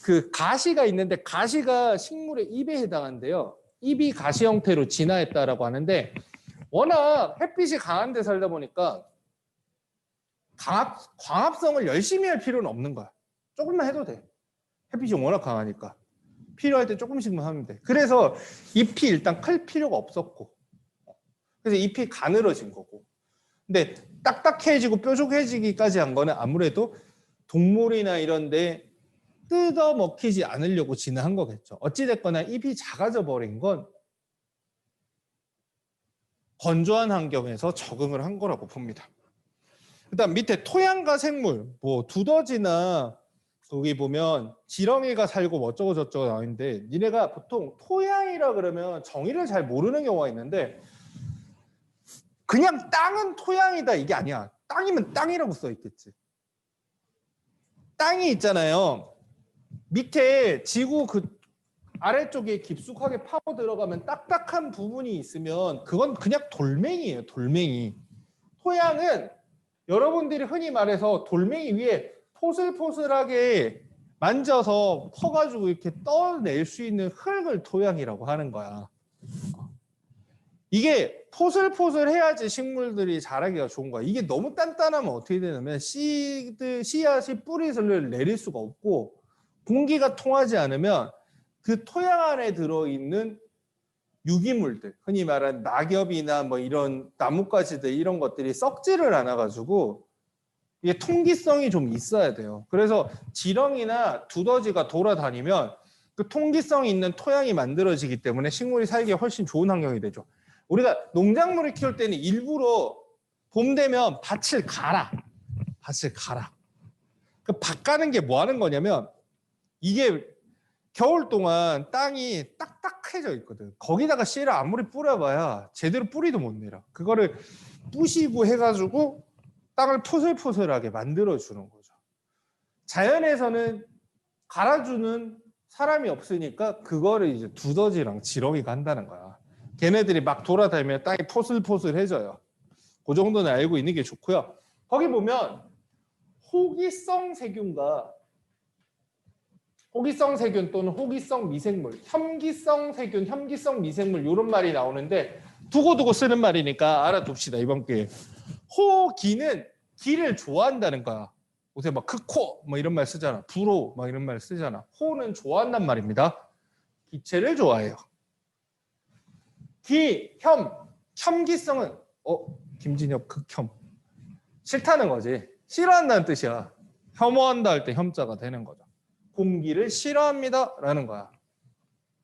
그 가시가 있는데 가시가 식물의 잎에 해당한데요. 잎이 가시 형태로 진화했다라고 하는데 워낙 햇빛이 강한 데 살다 보니까 광합성을 열심히 할 필요는 없는 거야. 조금만 해도 돼. 햇빛이 워낙 강하니까. 필요할 때 조금씩만 하면 돼. 그래서 잎이 일단 클 필요가 없었고 그래서 잎이 가늘어진 거고 근데 딱딱해지고 뾰족해지기까지 한 거는 아무래도 동물이나 이런 데 뜯어 먹히지 않으려고 진화한 거겠죠. 어찌됐거나 잎이 작아져 버린 건 건조한 환경에서 적응을 한 거라고 봅니다. 그다음 밑에 토양과 생물, 뭐 두더지나 거기 보면 지렁이가 살고 뭐 어쩌고 저쩌고 나오는데 니네가 보통 토양이라 그러면 정의를 잘 모르는 경우가 있는데 그냥 땅은 토양이다 이게 아니야. 땅이면 땅이라고 써 있겠지. 땅이 있잖아요. 밑에 지구 그 아래쪽에 깊숙하게 파고 들어가면 딱딱한 부분이 있으면 그건 그냥 돌멩이에요. 돌멩이. 토양은 여러분들이 흔히 말해서 돌멩이 위에 포슬포슬하게 만져서 퍼가지고 이렇게 떠낼 수 있는 흙을 토양이라고 하는 거야. 이게 포슬포슬해야지 식물들이 자라기가 좋은 거야. 이게 너무 단단하면 어떻게 되냐면 씨앗이 뿌리를 내릴 수가 없고 공기가 통하지 않으면 그 토양 안에 들어있는 유기물들, 흔히 말하는 낙엽이나 뭐 이런 나뭇가지들 이런 것들이 썩지를 않아가지고 이게 통기성이 좀 있어야 돼요. 그래서 지렁이나 두더지가 돌아다니면 그 통기성이 있는 토양이 만들어지기 때문에 식물이 살기에 훨씬 좋은 환경이 되죠. 우리가 농작물을 키울 때는 일부러 봄 되면 밭을 갈아. 그 밭 가는 게 뭐 하는 거냐면 이게 겨울 동안 땅이 딱딱해져 있거든. 거기다가 씨를 아무리 뿌려봐야 제대로 뿌리도 못 내려. 그거를 부시고 해가지고 땅을 포슬포슬하게 만들어주는 거죠. 자연에서는 갈아주는 사람이 없으니까 그거를 이제 두더지랑 지렁이가 한다는 거야. 걔네들이 막 돌아다니면 땅이 포슬포슬해져요. 그 정도는 알고 있는 게 좋고요. 거기 보면 호기성 세균 또는 호기성 미생물, 혐기성 세균, 혐기성 미생물 이런 말이 나오는데 두고두고 쓰는 말이니까 알아둡시다 이번 기회에. 호기는 기를 좋아한다는 거야. 요새 막 크코 뭐 이런 말 쓰잖아. 불호 막 이런 말 쓰잖아. 호는 좋아한단 말입니다. 기체를 좋아해요. 혐기성은 김진엽 극혐. 싫다는 거지. 싫어한다는 뜻이야. 혐오한다 할 때 혐자가 되는 거죠. 공기를 싫어합니다 라는 거야.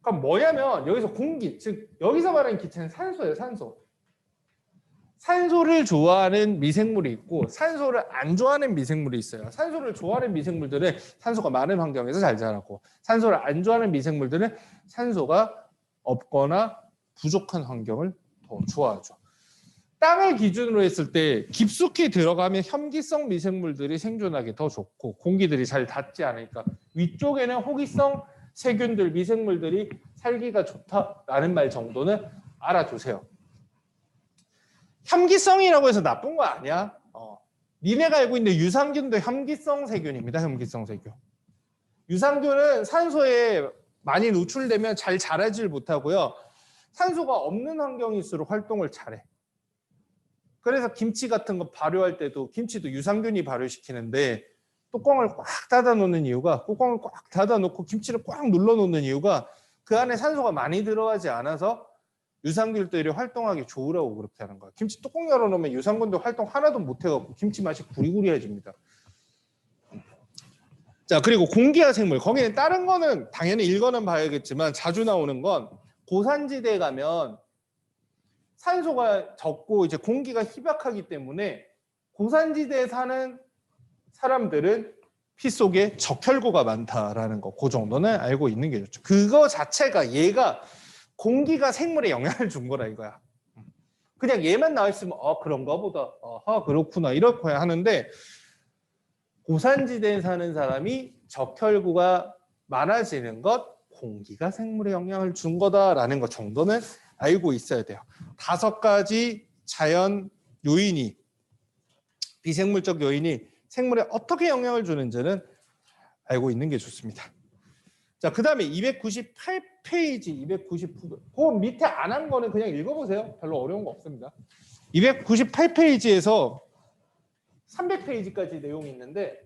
그럼 뭐냐면 여기서 공기, 즉 여기서 말하는 기체는 산소예요. 산소를 좋아하는 미생물이 있고 산소를 안 좋아하는 미생물이 있어요. 산소를 좋아하는 미생물들은 산소가 많은 환경에서 잘 자라고 산소를 안 좋아하는 미생물들은 산소가 없거나 부족한 환경을 더 좋아하죠. 땅을 기준으로 했을 때 깊숙이 들어가면 혐기성 미생물들이 생존하기 더 좋고 공기들이 잘 닿지 않으니까 위쪽에는 호기성 세균들, 미생물들이 살기가 좋다라는 말 정도는 알아두세요. 혐기성이라고 해서 나쁜 거 아니야. 니네가 알고 있는 유산균도 혐기성 세균입니다. 혐기성 세균. 유산균은 산소에 많이 노출되면 잘 자라질 못하고요. 산소가 없는 환경일수록 활동을 잘해. 그래서 김치 같은 거 발효할 때도 김치도 유산균이 발효시키는데 뚜껑을 꽉 닫아 놓는 이유가 뚜껑을 꽉 닫아 놓고 김치를 꽉 눌러 놓는 이유가 그 안에 산소가 많이 들어가지 않아서 유산균들이 활동하기 좋으라고 그렇게 하는 거야. 김치 뚜껑 열어 놓으면 유산균들 활동 하나도 못 해갖고 김치 맛이 구리구리해집니다. 자, 그리고 공기와 생물. 거기는 다른 거는 당연히 읽어는 봐야겠지만 자주 나오는 건 고산지대에 가면 산소가 적고 이제 공기가 희박하기 때문에 고산지대에 사는 사람들은 피 속에 적혈구가 많다라는 거. 그 정도는 알고 있는 게 좋죠. 그거 자체가 얘가 공기가 생물에 영향을 준 거라 이거야. 그냥 얘만 나와 있으면 그런가 보다. 그렇구나. 이렇게 하는데 고산지대에 사는 사람이 적혈구가 많아지는 것, 공기가 생물에 영향을 준 거다라는 것 정도는 알고 있어야 돼요. 5가지 자연 요인이, 비생물적 요인이 생물에 어떻게 영향을 주는지는 알고 있는 게 좋습니다. 자, 그 다음에 298페이지, 299. 그 밑에 안 한 거는 그냥 읽어보세요. 별로 어려운 거 없습니다. 298페이지에서 300페이지까지 내용이 있는데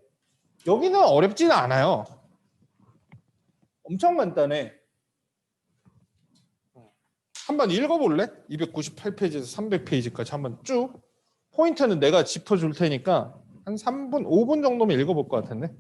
여기는 어렵지는 않아요. 엄청 간단해. 한번 읽어볼래? 298페이지에서 300페이지까지 한번 쭉. 포인트는 내가 짚어줄 테니까 한 3분, 5분 정도면 읽어볼 것 같은데.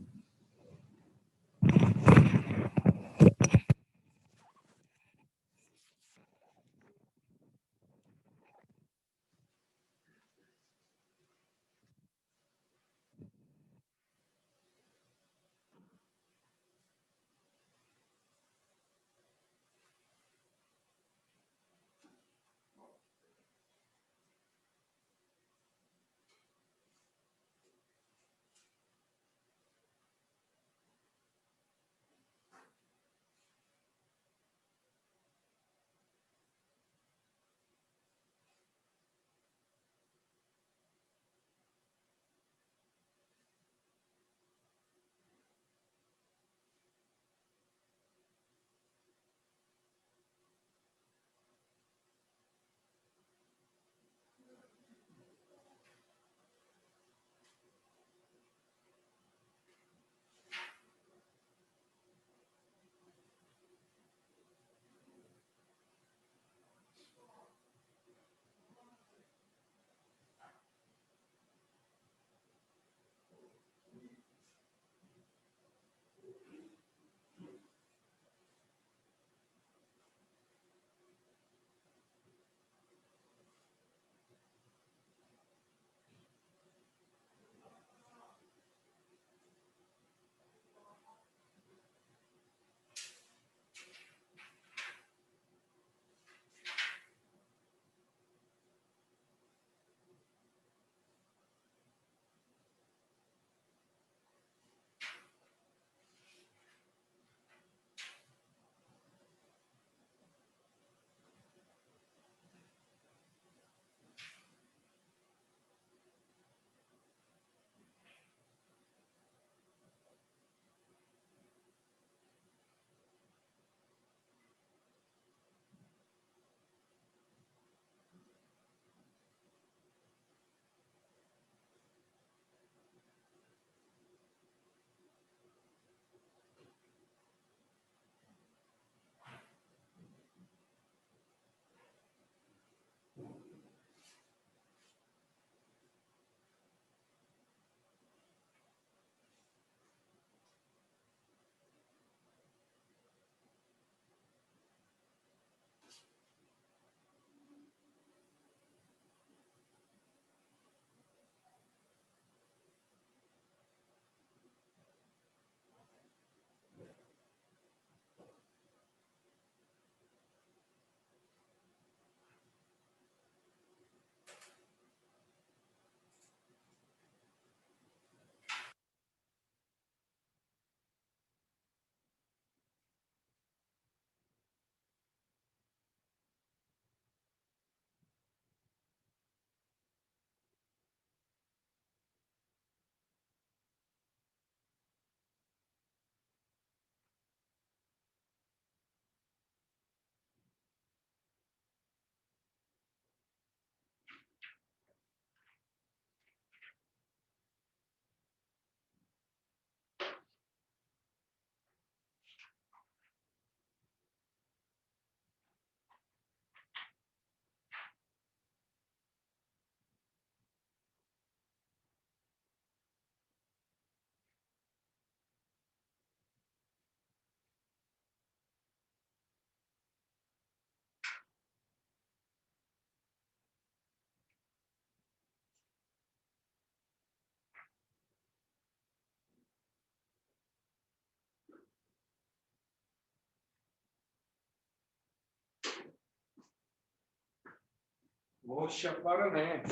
오, 시작 빠르네.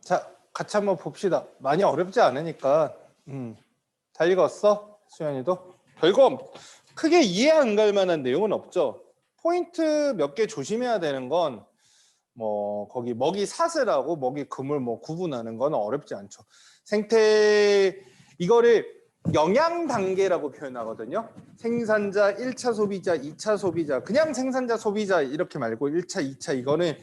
자, 같이 한번 봅시다. 많이 어렵지 않으니까. 다 읽었어? 수현이도? 별거 크게 이해 안 갈 만한 내용은 없죠. 포인트 몇 개 조심해야 되는 건 뭐 거기 먹이 사슬하고 먹이 그물 뭐 구분하는 건 어렵지 않죠. 생태 이거를 영양 단계라고 표현하거든요. 생산자, 1차 소비자, 2차 소비자. 그냥 생산자 소비자 이렇게 말고 1차, 2차 이거는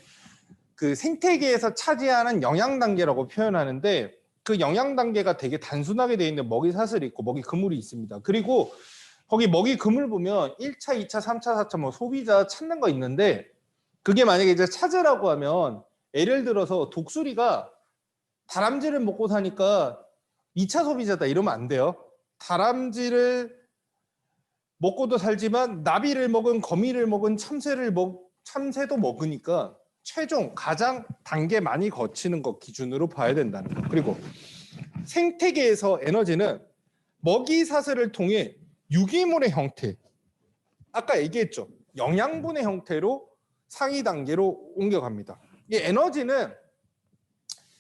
그 생태계에서 차지하는 영양 단계라고 표현하는데 그 영양 단계가 되게 단순하게 되어 있는 먹이 사슬이 있고 먹이 그물이 있습니다. 그리고 거기 먹이 그물 보면 1차, 2차, 3차, 4차 뭐 소비자 찾는 거 있는데 그게 만약에 이제 찾으라고 하면 예를 들어서 독수리가 다람쥐를 먹고 사니까 2차 소비자다 이러면 안 돼요. 다람쥐를 먹고도 살지만 나비를 먹은 거미를 먹은 참새도 먹으니까 최종 가장 단계 많이 거치는 것 기준으로 봐야 된다는 거. 그리고 생태계에서 에너지는 먹이 사슬을 통해 유기물의 형태, 아까 얘기했죠. 영양분의 형태로 상위 단계로 옮겨갑니다. 이 에너지는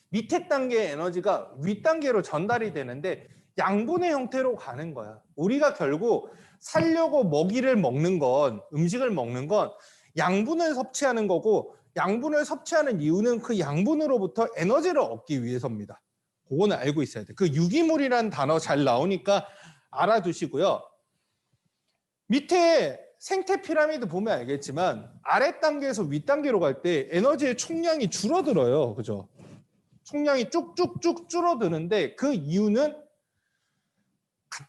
밑에 단계의 에너지가 윗 단계로 전달이 되는데 양분의 형태로 가는 거야. 우리가 결국 살려고 먹이를 먹는 건, 음식을 먹는 건 양분을 섭취하는 거고 양분을 섭취하는 이유는 그 양분으로부터 에너지를 얻기 위해서입니다. 그거는 알고 있어야 돼. 그 유기물이라는 단어 잘 나오니까 알아두시고요. 밑에 생태 피라미드 보면 알겠지만 아래 단계에서 윗 단계로 갈 때 에너지의 총량이 줄어들어요. 그죠? 총량이 쭉쭉쭉 줄어드는데 그 이유는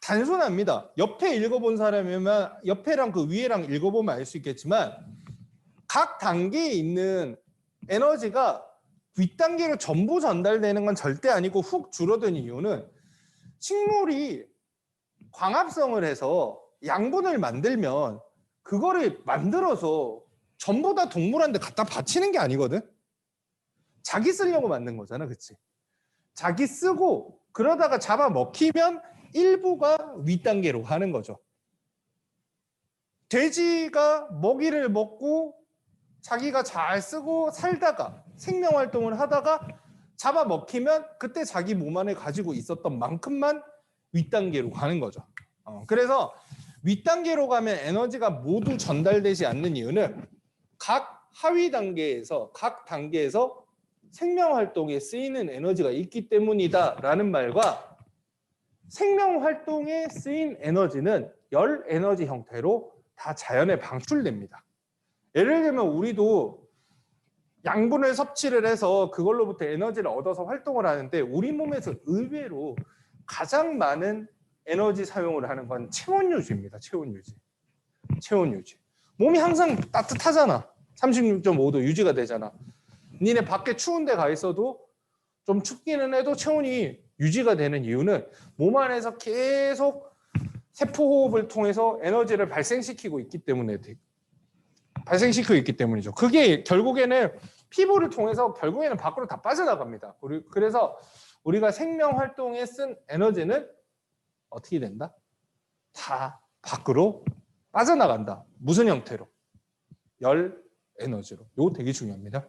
단순합니다. 옆에 읽어본 사람이면 옆에랑 그 위에랑 읽어보면 알 수 있겠지만 각 단계에 있는 에너지가 윗단계로 전부 전달되는 건 절대 아니고 훅 줄어든 이유는 식물이 광합성을 해서 양분을 만들면 그거를 만들어서 전부 다 동물한테 갖다 바치는 게 아니거든. 자기 쓰려고 만든 거잖아. 그치? 자기 쓰고 그러다가 잡아 먹히면 일부가 윗단계로 가는 거죠. 돼지가 먹이를 먹고 자기가 잘 쓰고 살다가 생명활동을 하다가 잡아 먹히면 그때 자기 몸 안에 가지고 있었던 만큼만 윗단계로 가는 거죠. 그래서 윗단계로 가면 에너지가 모두 전달되지 않는 이유는 각 하위 단계에서 각 단계에서 생명활동에 쓰이는 에너지가 있기 때문이다라는 말과 생명활동에 쓰인 에너지는 열 에너지 형태로 다 자연에 방출됩니다. 예를 들면 우리도 양분을 섭취를 해서 그걸로부터 에너지를 얻어서 활동을 하는데 우리 몸에서 의외로 가장 많은 에너지 사용을 하는 건 체온 유지입니다. 체온 유지. 체온 유지. 몸이 항상 따뜻하잖아. 36.5도 유지가 되잖아. 니네 밖에 추운 데 가 있어도 좀 춥기는 해도 체온이 유지가 되는 이유는 몸 안에서 계속 세포호흡을 통해서 에너지를 발생시키고 있기 때문이죠. 그게 결국에는 피부를 통해서 결국에는 밖으로 다 빠져나갑니다. 그래서 우리가 생명 활동에 쓴 에너지는 어떻게 된다? 다 밖으로 빠져나간다. 무슨 형태로? 열 에너지로. 이거 되게 중요합니다.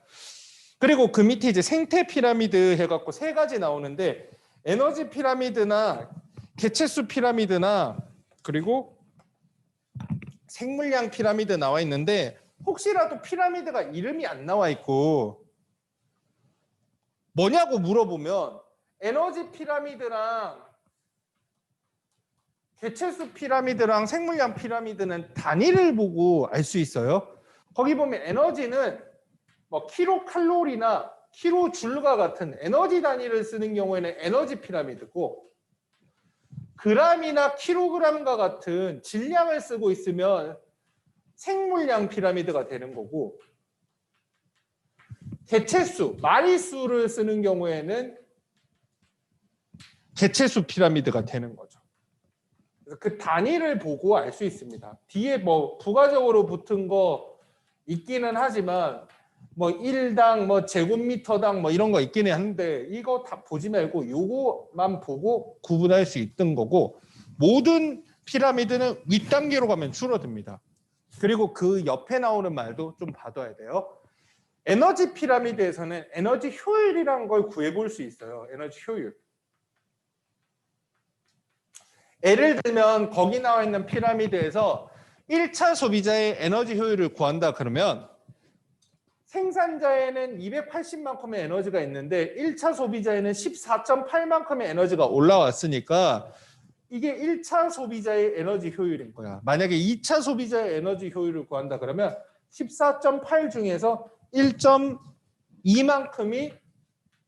그리고 그 밑에 이제 생태 피라미드 해갖고 세 가지 나오는데 에너지 피라미드나 개체수 피라미드나 그리고 생물량 피라미드 나와 있는데 혹시라도 피라미드가 이름이 안 나와 있고 뭐냐고 물어보면 에너지 피라미드랑 개체수 피라미드랑 생물량 피라미드는 단위를 보고 알 수 있어요. 거기 보면 에너지는 뭐 킬로칼로리나 킬로줄과 같은 에너지 단위를 쓰는 경우에는 에너지 피라미드고 그람이나 킬로그램과 같은 질량을 쓰고 있으면 생물량 피라미드가 되는 거고 개체수, 마리수를 쓰는 경우에는 개체수 피라미드가 되는 거죠. 그래서 그 단위를 보고 알 수 있습니다. 뒤에 뭐 부가적으로 붙은 거 있기는 하지만 뭐 1당 뭐 제곱미터당 뭐 이런 거 있기는 한데 이거 다 보지 말고 요거만 보고 구분할 수 있던 거고, 모든 피라미드는 윗단계로 가면 줄어듭니다. 그리고 그 옆에 나오는 말도 좀 봐둬야 돼요. 에너지 피라미드에서는 에너지 효율이라는 걸 구해볼 수 있어요. 에너지 효율. 예를 들면 거기 나와 있는 피라미드에서 1차 소비자의 에너지 효율을 구한다 그러면 생산자에는 280만큼의 에너지가 있는데 1차 소비자에는 14.8만큼의 에너지가 올라왔으니까 이게 1차 소비자의 에너지 효율인 거야. 만약에 2차 소비자의 에너지 효율을 구한다 그러면 14.8 중에서 1.2만큼이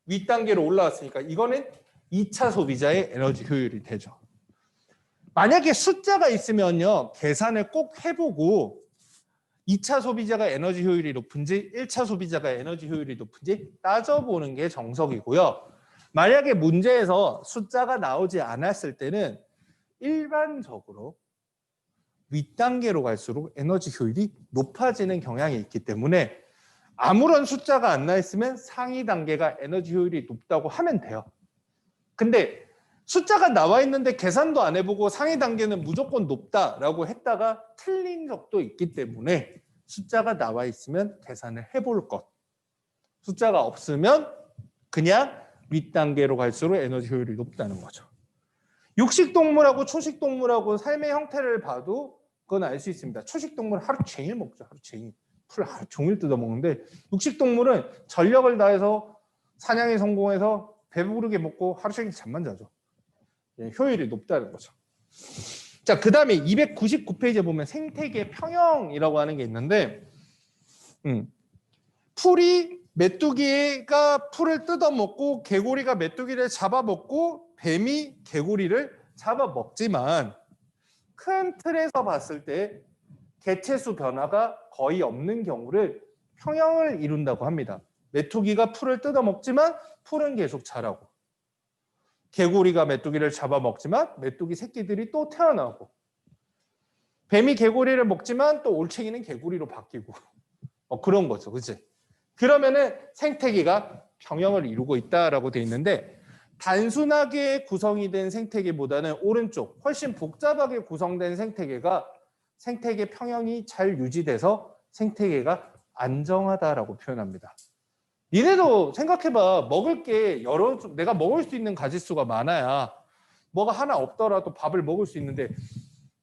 윗단계로 올라왔으니까 이거는 2차 소비자의 에너지 효율이 되죠. 만약에 숫자가 있으면요, 계산을 꼭 해보고 2차 소비자가 에너지 효율이 높은지 1차 소비자가 에너지 효율이 높은지 따져보는 게 정석이고요. 만약에 문제에서 숫자가 나오지 않았을 때는 일반적으로 윗단계로 갈수록 에너지 효율이 높아지는 경향이 있기 때문에 아무런 숫자가 안 나 있으면 상위 단계가 에너지 효율이 높다고 하면 돼요. 근데 숫자가 나와 있는데 계산도 안 해보고 상위 단계는 무조건 높다라고 했다가 틀린 적도 있기 때문에 숫자가 나와 있으면 계산을 해볼 것. 숫자가 없으면 그냥 윗단계로 갈수록 에너지 효율이 높다는 거죠. 육식동물하고 초식동물하고 삶의 형태를 봐도 그건 알 수 있습니다. 초식동물 하루 종일 먹죠. 하루 종일. 풀 하루 종일 뜯어 먹는데 육식동물은 전력을 다해서 사냥에 성공해서 배부르게 먹고 하루 종일 잠만 자죠. 효율이 높다는 거죠. 자, 그 다음에 299페이지에 보면 생태계 평형이라고 하는 게 있는데 풀이 메뚜기가 풀을 뜯어먹고 개구리가 메뚜기를 잡아먹고 뱀이 개구리를 잡아먹지만 큰 틀에서 봤을 때 개체수 변화가 거의 없는 경우를 평형을 이룬다고 합니다. 메뚜기가 풀을 뜯어먹지만 풀은 계속 자라고, 개구리가 메뚜기를 잡아먹지만 메뚜기 새끼들이 또 태어나고, 뱀이 개구리를 먹지만 또 올챙이는 개구리로 바뀌고 그런 거죠. 그치? 그러면은 생태계가 평형을 이루고 있다라고 돼 있는데, 단순하게 구성이 된 생태계보다는 오른쪽 훨씬 복잡하게 구성된 생태계가 생태계 평형이 잘 유지돼서 생태계가 안정하다라고 표현합니다. 니네도 생각해봐. 먹을 게 내가 먹을 수 있는 가짓수가 많아야 뭐가 하나 없더라도 밥을 먹을 수 있는데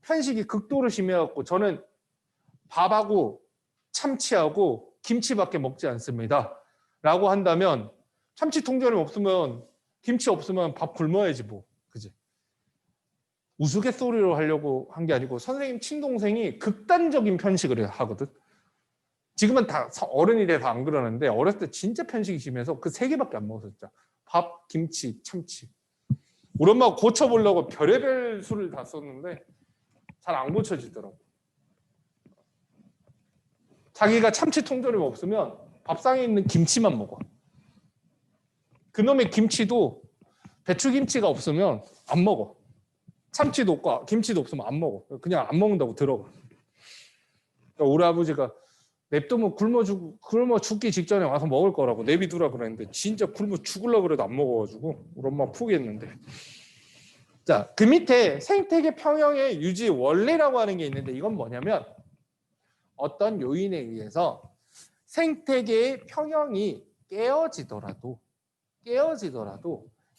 편식이 극도로 심해갖고 저는 밥하고 참치하고 김치밖에 먹지 않습니다 라고 한다면, 참치 통조림 없으면 김치 없으면 밥 굶어야지 뭐. 그지? 우스갯소리로 하려고 한 게 아니고 선생님 친동생이 극단적인 편식을 하거든. 지금은 다 어른이 돼서 안 그러는데 어렸을 때 진짜 편식이 심해서 그 세 개밖에 안 먹었었죠. 밥, 김치, 참치. 우리 엄마가 고쳐보려고 별의별 수를 다 썼는데 잘 안 고쳐지더라고. 자기가 참치 통조림 없으면 밥상에 있는 김치만 먹어. 그놈의 김치도 배추김치가 없으면 안 먹어. 참치도 없고 김치도 없으면 안 먹어. 그냥 안 먹는다고 들어가. 그러니까 우리 아버지가 냅두면 굶어 죽기 직전에 와서 먹을 거라고 내비두라 그랬는데 진짜 굶어 죽으려고 그래도 안 먹어가지고 우리 엄마 포기했는데. 자, 그 밑에 생태계 평형의 유지 원리라고 하는 게 있는데 이건 뭐냐면 어떤 요인에 의해서 생태계의 평형이 깨어지더라도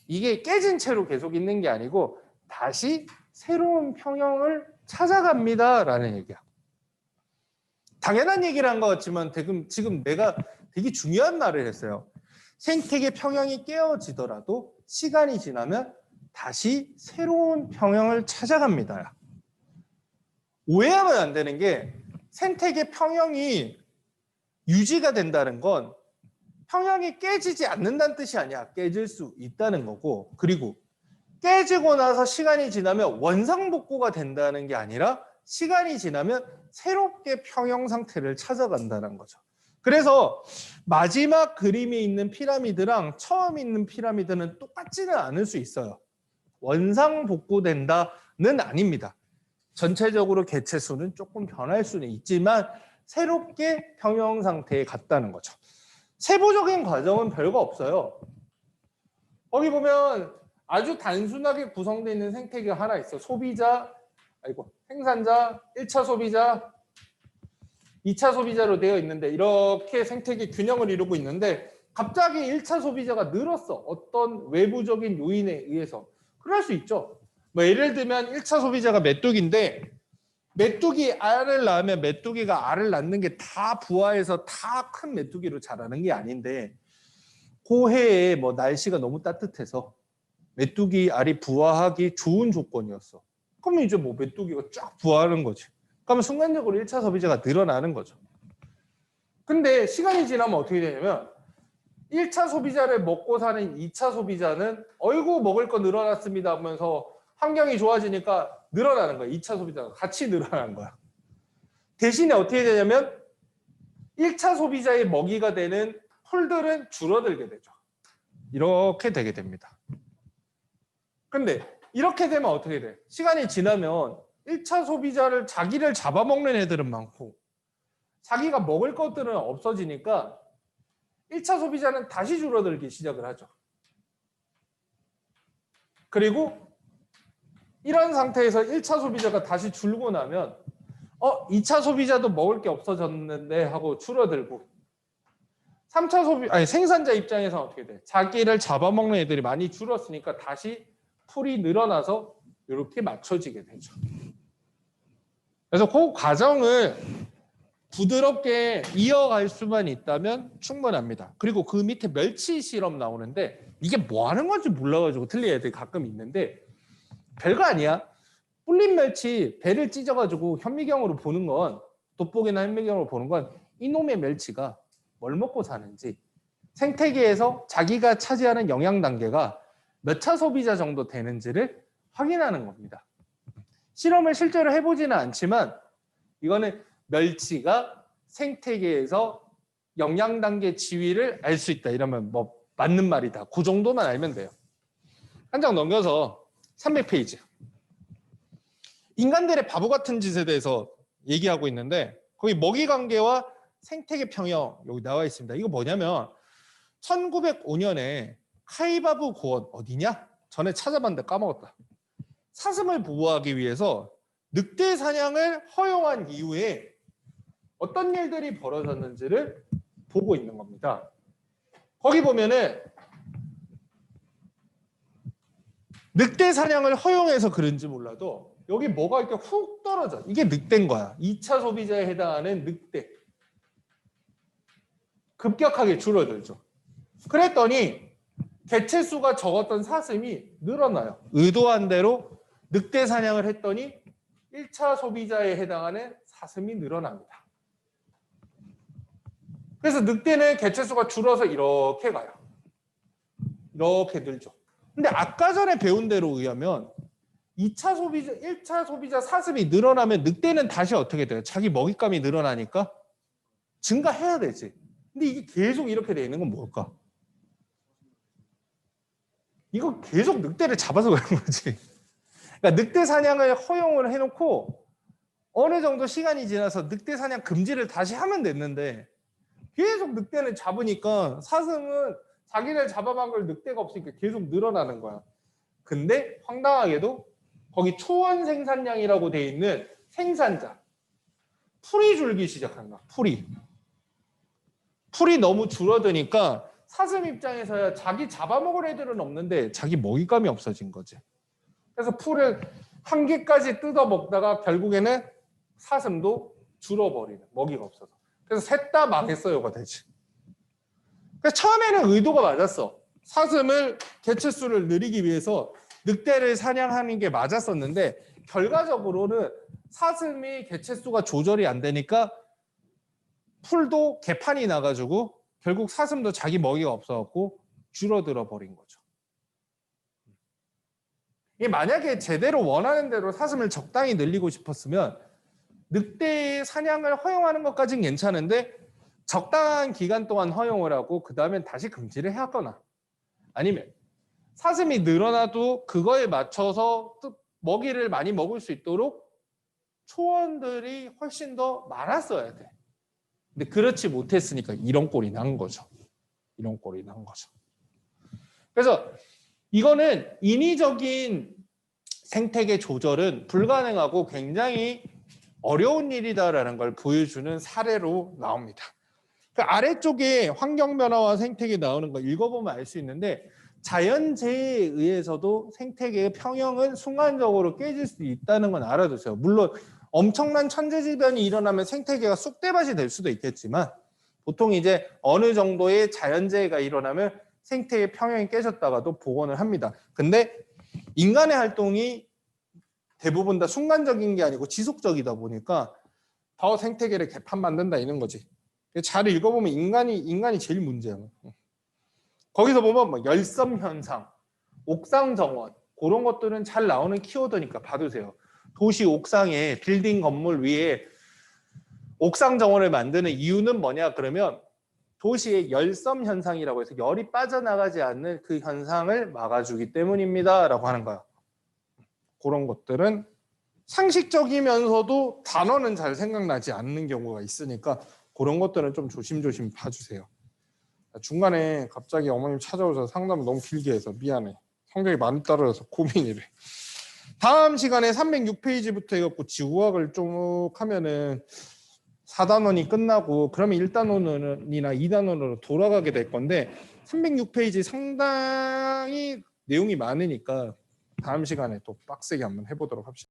이게 깨진 채로 계속 있는 게 아니고 다시 새로운 평형을 찾아갑니다라는 얘기야. 당연한 얘기를 한 것 같지만 지금 내가 되게 중요한 말을 했어요. 생태계 평형이 깨어지더라도 시간이 지나면 다시 새로운 평형을 찾아갑니다. 오해하면 안 되는 게 생태계 평형이 유지가 된다는 건 평형이 깨지지 않는다는 뜻이 아니야. 깨질 수 있다는 거고, 그리고 깨지고 나서 시간이 지나면 원상복구가 된다는 게 아니라 시간이 지나면 새롭게 평형 상태를 찾아간다는 거죠. 그래서 마지막 그림에 있는 피라미드랑 처음 있는 피라미드는 똑같지는 않을 수 있어요. 원상복구된다는 아닙니다. 전체적으로 개체수는 조금 변할 수는 있지만 새롭게 평형 상태에 갔다는 거죠. 세부적인 과정은 별거 없어요. 거기 보면 아주 단순하게 구성되어 있는 생태계가 하나 있어. 소비자, 생산자, 1차 소비자, 2차 소비자로 되어 있는데 이렇게 생태계 균형을 이루고 있는데 갑자기 1차 소비자가 늘었어. 어떤 외부적인 요인에 의해서. 그럴 수 있죠. 뭐 예를 들면 1차 소비자가 메뚜기인데 메뚜기 알을 낳으면 메뚜기가 알을 낳는 게 다 부화해서 다 큰 메뚜기로 자라는 게 아닌데 그 해에 뭐 날씨가 너무 따뜻해서 메뚜기 알이 부화하기 좋은 조건이었어. 그러면 이제 뭐 메뚜기가 쫙 부화하는 거지. 그러면 순간적으로 1차 소비자가 늘어나는 거죠. 근데 시간이 지나면 어떻게 되냐면 1차 소비자를 먹고 사는 2차 소비자는 어이구 먹을 거 늘어났습니다 하면서 환경이 좋아지니까 늘어나는 거야. 2차 소비자가 같이 늘어나는 거야. 대신에 어떻게 되냐면 1차 소비자의 먹이가 되는 풀들은 줄어들게 되죠. 이렇게 되게 됩니다. 근데 이렇게 되면 어떻게 돼? 시간이 지나면 1차 소비자를 자기를 잡아먹는 애들은 많고 자기가 먹을 것들은 없어지니까 1차 소비자는 다시 줄어들기 시작을 하죠. 그리고 이런 상태에서 1차 소비자가 다시 줄고 나면 2차 소비자도 먹을 게 없어졌는데 하고 줄어들고 3차 생산자 입장에서 어떻게 돼? 자기를 잡아먹는 애들이 많이 줄었으니까 다시 풀이 늘어나서 이렇게 맞춰지게 되죠. 그래서 그 과정을 부드럽게 이어갈 수만 있다면 충분합니다. 그리고 그 밑에 멸치 실험 나오는데 이게 뭐 하는 건지 몰라가지고 틀린 애들이 가끔 있는데 별거 아니야. 불린 멸치 배를 찢어가지고 현미경으로 보는 건 돋보기나 현미경으로 보는 건 이놈의 멸치가 뭘 먹고 사는지 생태계에서 자기가 차지하는 영양 단계가 몇 차 소비자 정도 되는지를 확인하는 겁니다. 실험을 실제로 해보지는 않지만 이거는 멸치가 생태계에서 영양 단계 지위를 알 수 있다. 이러면 뭐 맞는 말이다. 그 정도만 알면 돼요. 한 장 넘겨서 300페이지. 인간들의 바보 같은 짓에 대해서 얘기하고 있는데 거기 먹이 관계와 생태계 평형 여기 나와 있습니다. 이거 뭐냐면 1905년에 카이바부 고원 어디냐? 전에 찾아봤는데 까먹었다. 사슴을 보호하기 위해서 늑대 사냥을 허용한 이후에 어떤 일들이 벌어졌는지를 보고 있는 겁니다. 거기 보면은 늑대 사냥을 허용해서 그런지 몰라도 여기 뭐가 이렇게 훅 떨어져. 이게 늑대인 거야. 2차 소비자에 해당하는 늑대. 급격하게 줄어들죠. 그랬더니 개체수가 적었던 사슴이 늘어나요. 의도한 대로 늑대 사냥을 했더니 1차 소비자에 해당하는 사슴이 늘어납니다. 그래서 늑대는 개체수가 줄어서 이렇게 가요. 이렇게 늘죠. 근데 아까 전에 배운 대로 의하면 2차 소비자, 1차 소비자 사슴이 늘어나면 늑대는 다시 어떻게 돼요? 자기 먹잇감이 늘어나니까 증가해야 되지. 근데 이게 계속 이렇게 돼 있는 건 뭘까? 이거 계속 늑대를 잡아서 그런 거지. 그러니까 늑대 사냥을 허용을 해놓고 어느 정도 시간이 지나서 늑대 사냥 금지를 다시 하면 됐는데 계속 늑대는 잡으니까 사슴은 자기를 잡아먹을 늑대가 없으니까 계속 늘어나는 거야. 근데 황당하게도 거기 초원 생산량이라고 돼 있는 생산자 풀이 줄기 시작한 거야. 풀이 너무 줄어드니까 사슴 입장에서야 자기 잡아먹을 애들은 없는데 자기 먹잇감이 없어진 거지. 그래서 풀을 한 개까지 뜯어 먹다가 결국에는 사슴도 줄어버리는, 먹이가 없어서. 그래서 셋 다 망했어요가 되지. 그래서 처음에는 의도가 맞았어. 사슴을 개체수를 늘리기 위해서 늑대를 사냥하는 게 맞았었는데 결과적으로는 사슴이 개체수가 조절이 안 되니까 풀도 개판이 나가지고 결국 사슴도 자기 먹이가 없어갖고 줄어들어 버린 거죠. 이게 만약에 제대로 원하는 대로 사슴을 적당히 늘리고 싶었으면 늑대의 사냥을 허용하는 것까지는 괜찮은데 적당한 기간 동안 허용을 하고 그 다음엔 다시 금지를 하거나 아니면 사슴이 늘어나도 그거에 맞춰서 먹이를 많이 먹을 수 있도록 초원들이 훨씬 더 많았어야 돼. 근데 그렇지 못했으니까 이런 꼴이 난 거죠. 이런 꼴이 난 거죠. 그래서 이거는 인위적인 생태계 조절은 불가능하고 굉장히 어려운 일이다라는 걸 보여주는 사례로 나옵니다. 그 아래쪽에 환경 변화와 생태계 나오는 거 읽어보면 알 수 있는데 자연재해에 의해서도 생태계의 평형은 순간적으로 깨질 수 있다는 건 알아두세요. 물론 엄청난 천재지변이 일어나면 생태계가 쑥대밭이 될 수도 있겠지만 보통 이제 어느 정도의 자연재해가 일어나면 생태계 평형이 깨졌다가도 복원을 합니다. 근데 인간의 활동이 대부분 다 순간적인 게 아니고 지속적이다 보니까 더 생태계를 개판 만든다 이런 거지. 잘 읽어보면 인간이 제일 문제야. 거기서 보면 뭐 열섬 현상, 옥상 정원 그런 것들은 잘 나오는 키워드니까 봐두세요. 도시 옥상에 빌딩 건물 위에 옥상 정원을 만드는 이유는 뭐냐 그러면 도시의 열섬 현상이라고 해서 열이 빠져나가지 않는 그 현상을 막아주기 때문입니다 라고 하는 거야. 그런 것들은 상식적이면서도 단어는 잘 생각나지 않는 경우가 있으니까 그런 것들은 좀 조심조심 봐주세요. 중간에 갑자기 어머님 찾아오셔서 상담을 너무 길게 해서 미안해. 성적이 많이 떨어져서 고민이래. 다음 시간에 306페이지부터 해갖고 지구학을 쭉 하면은 4단원이 끝나고 그러면 1단원이나 2단원으로 돌아가게 될 건데 306페이지 상당히 내용이 많으니까 다음 시간에 또 빡세게 한번 해보도록 합시다.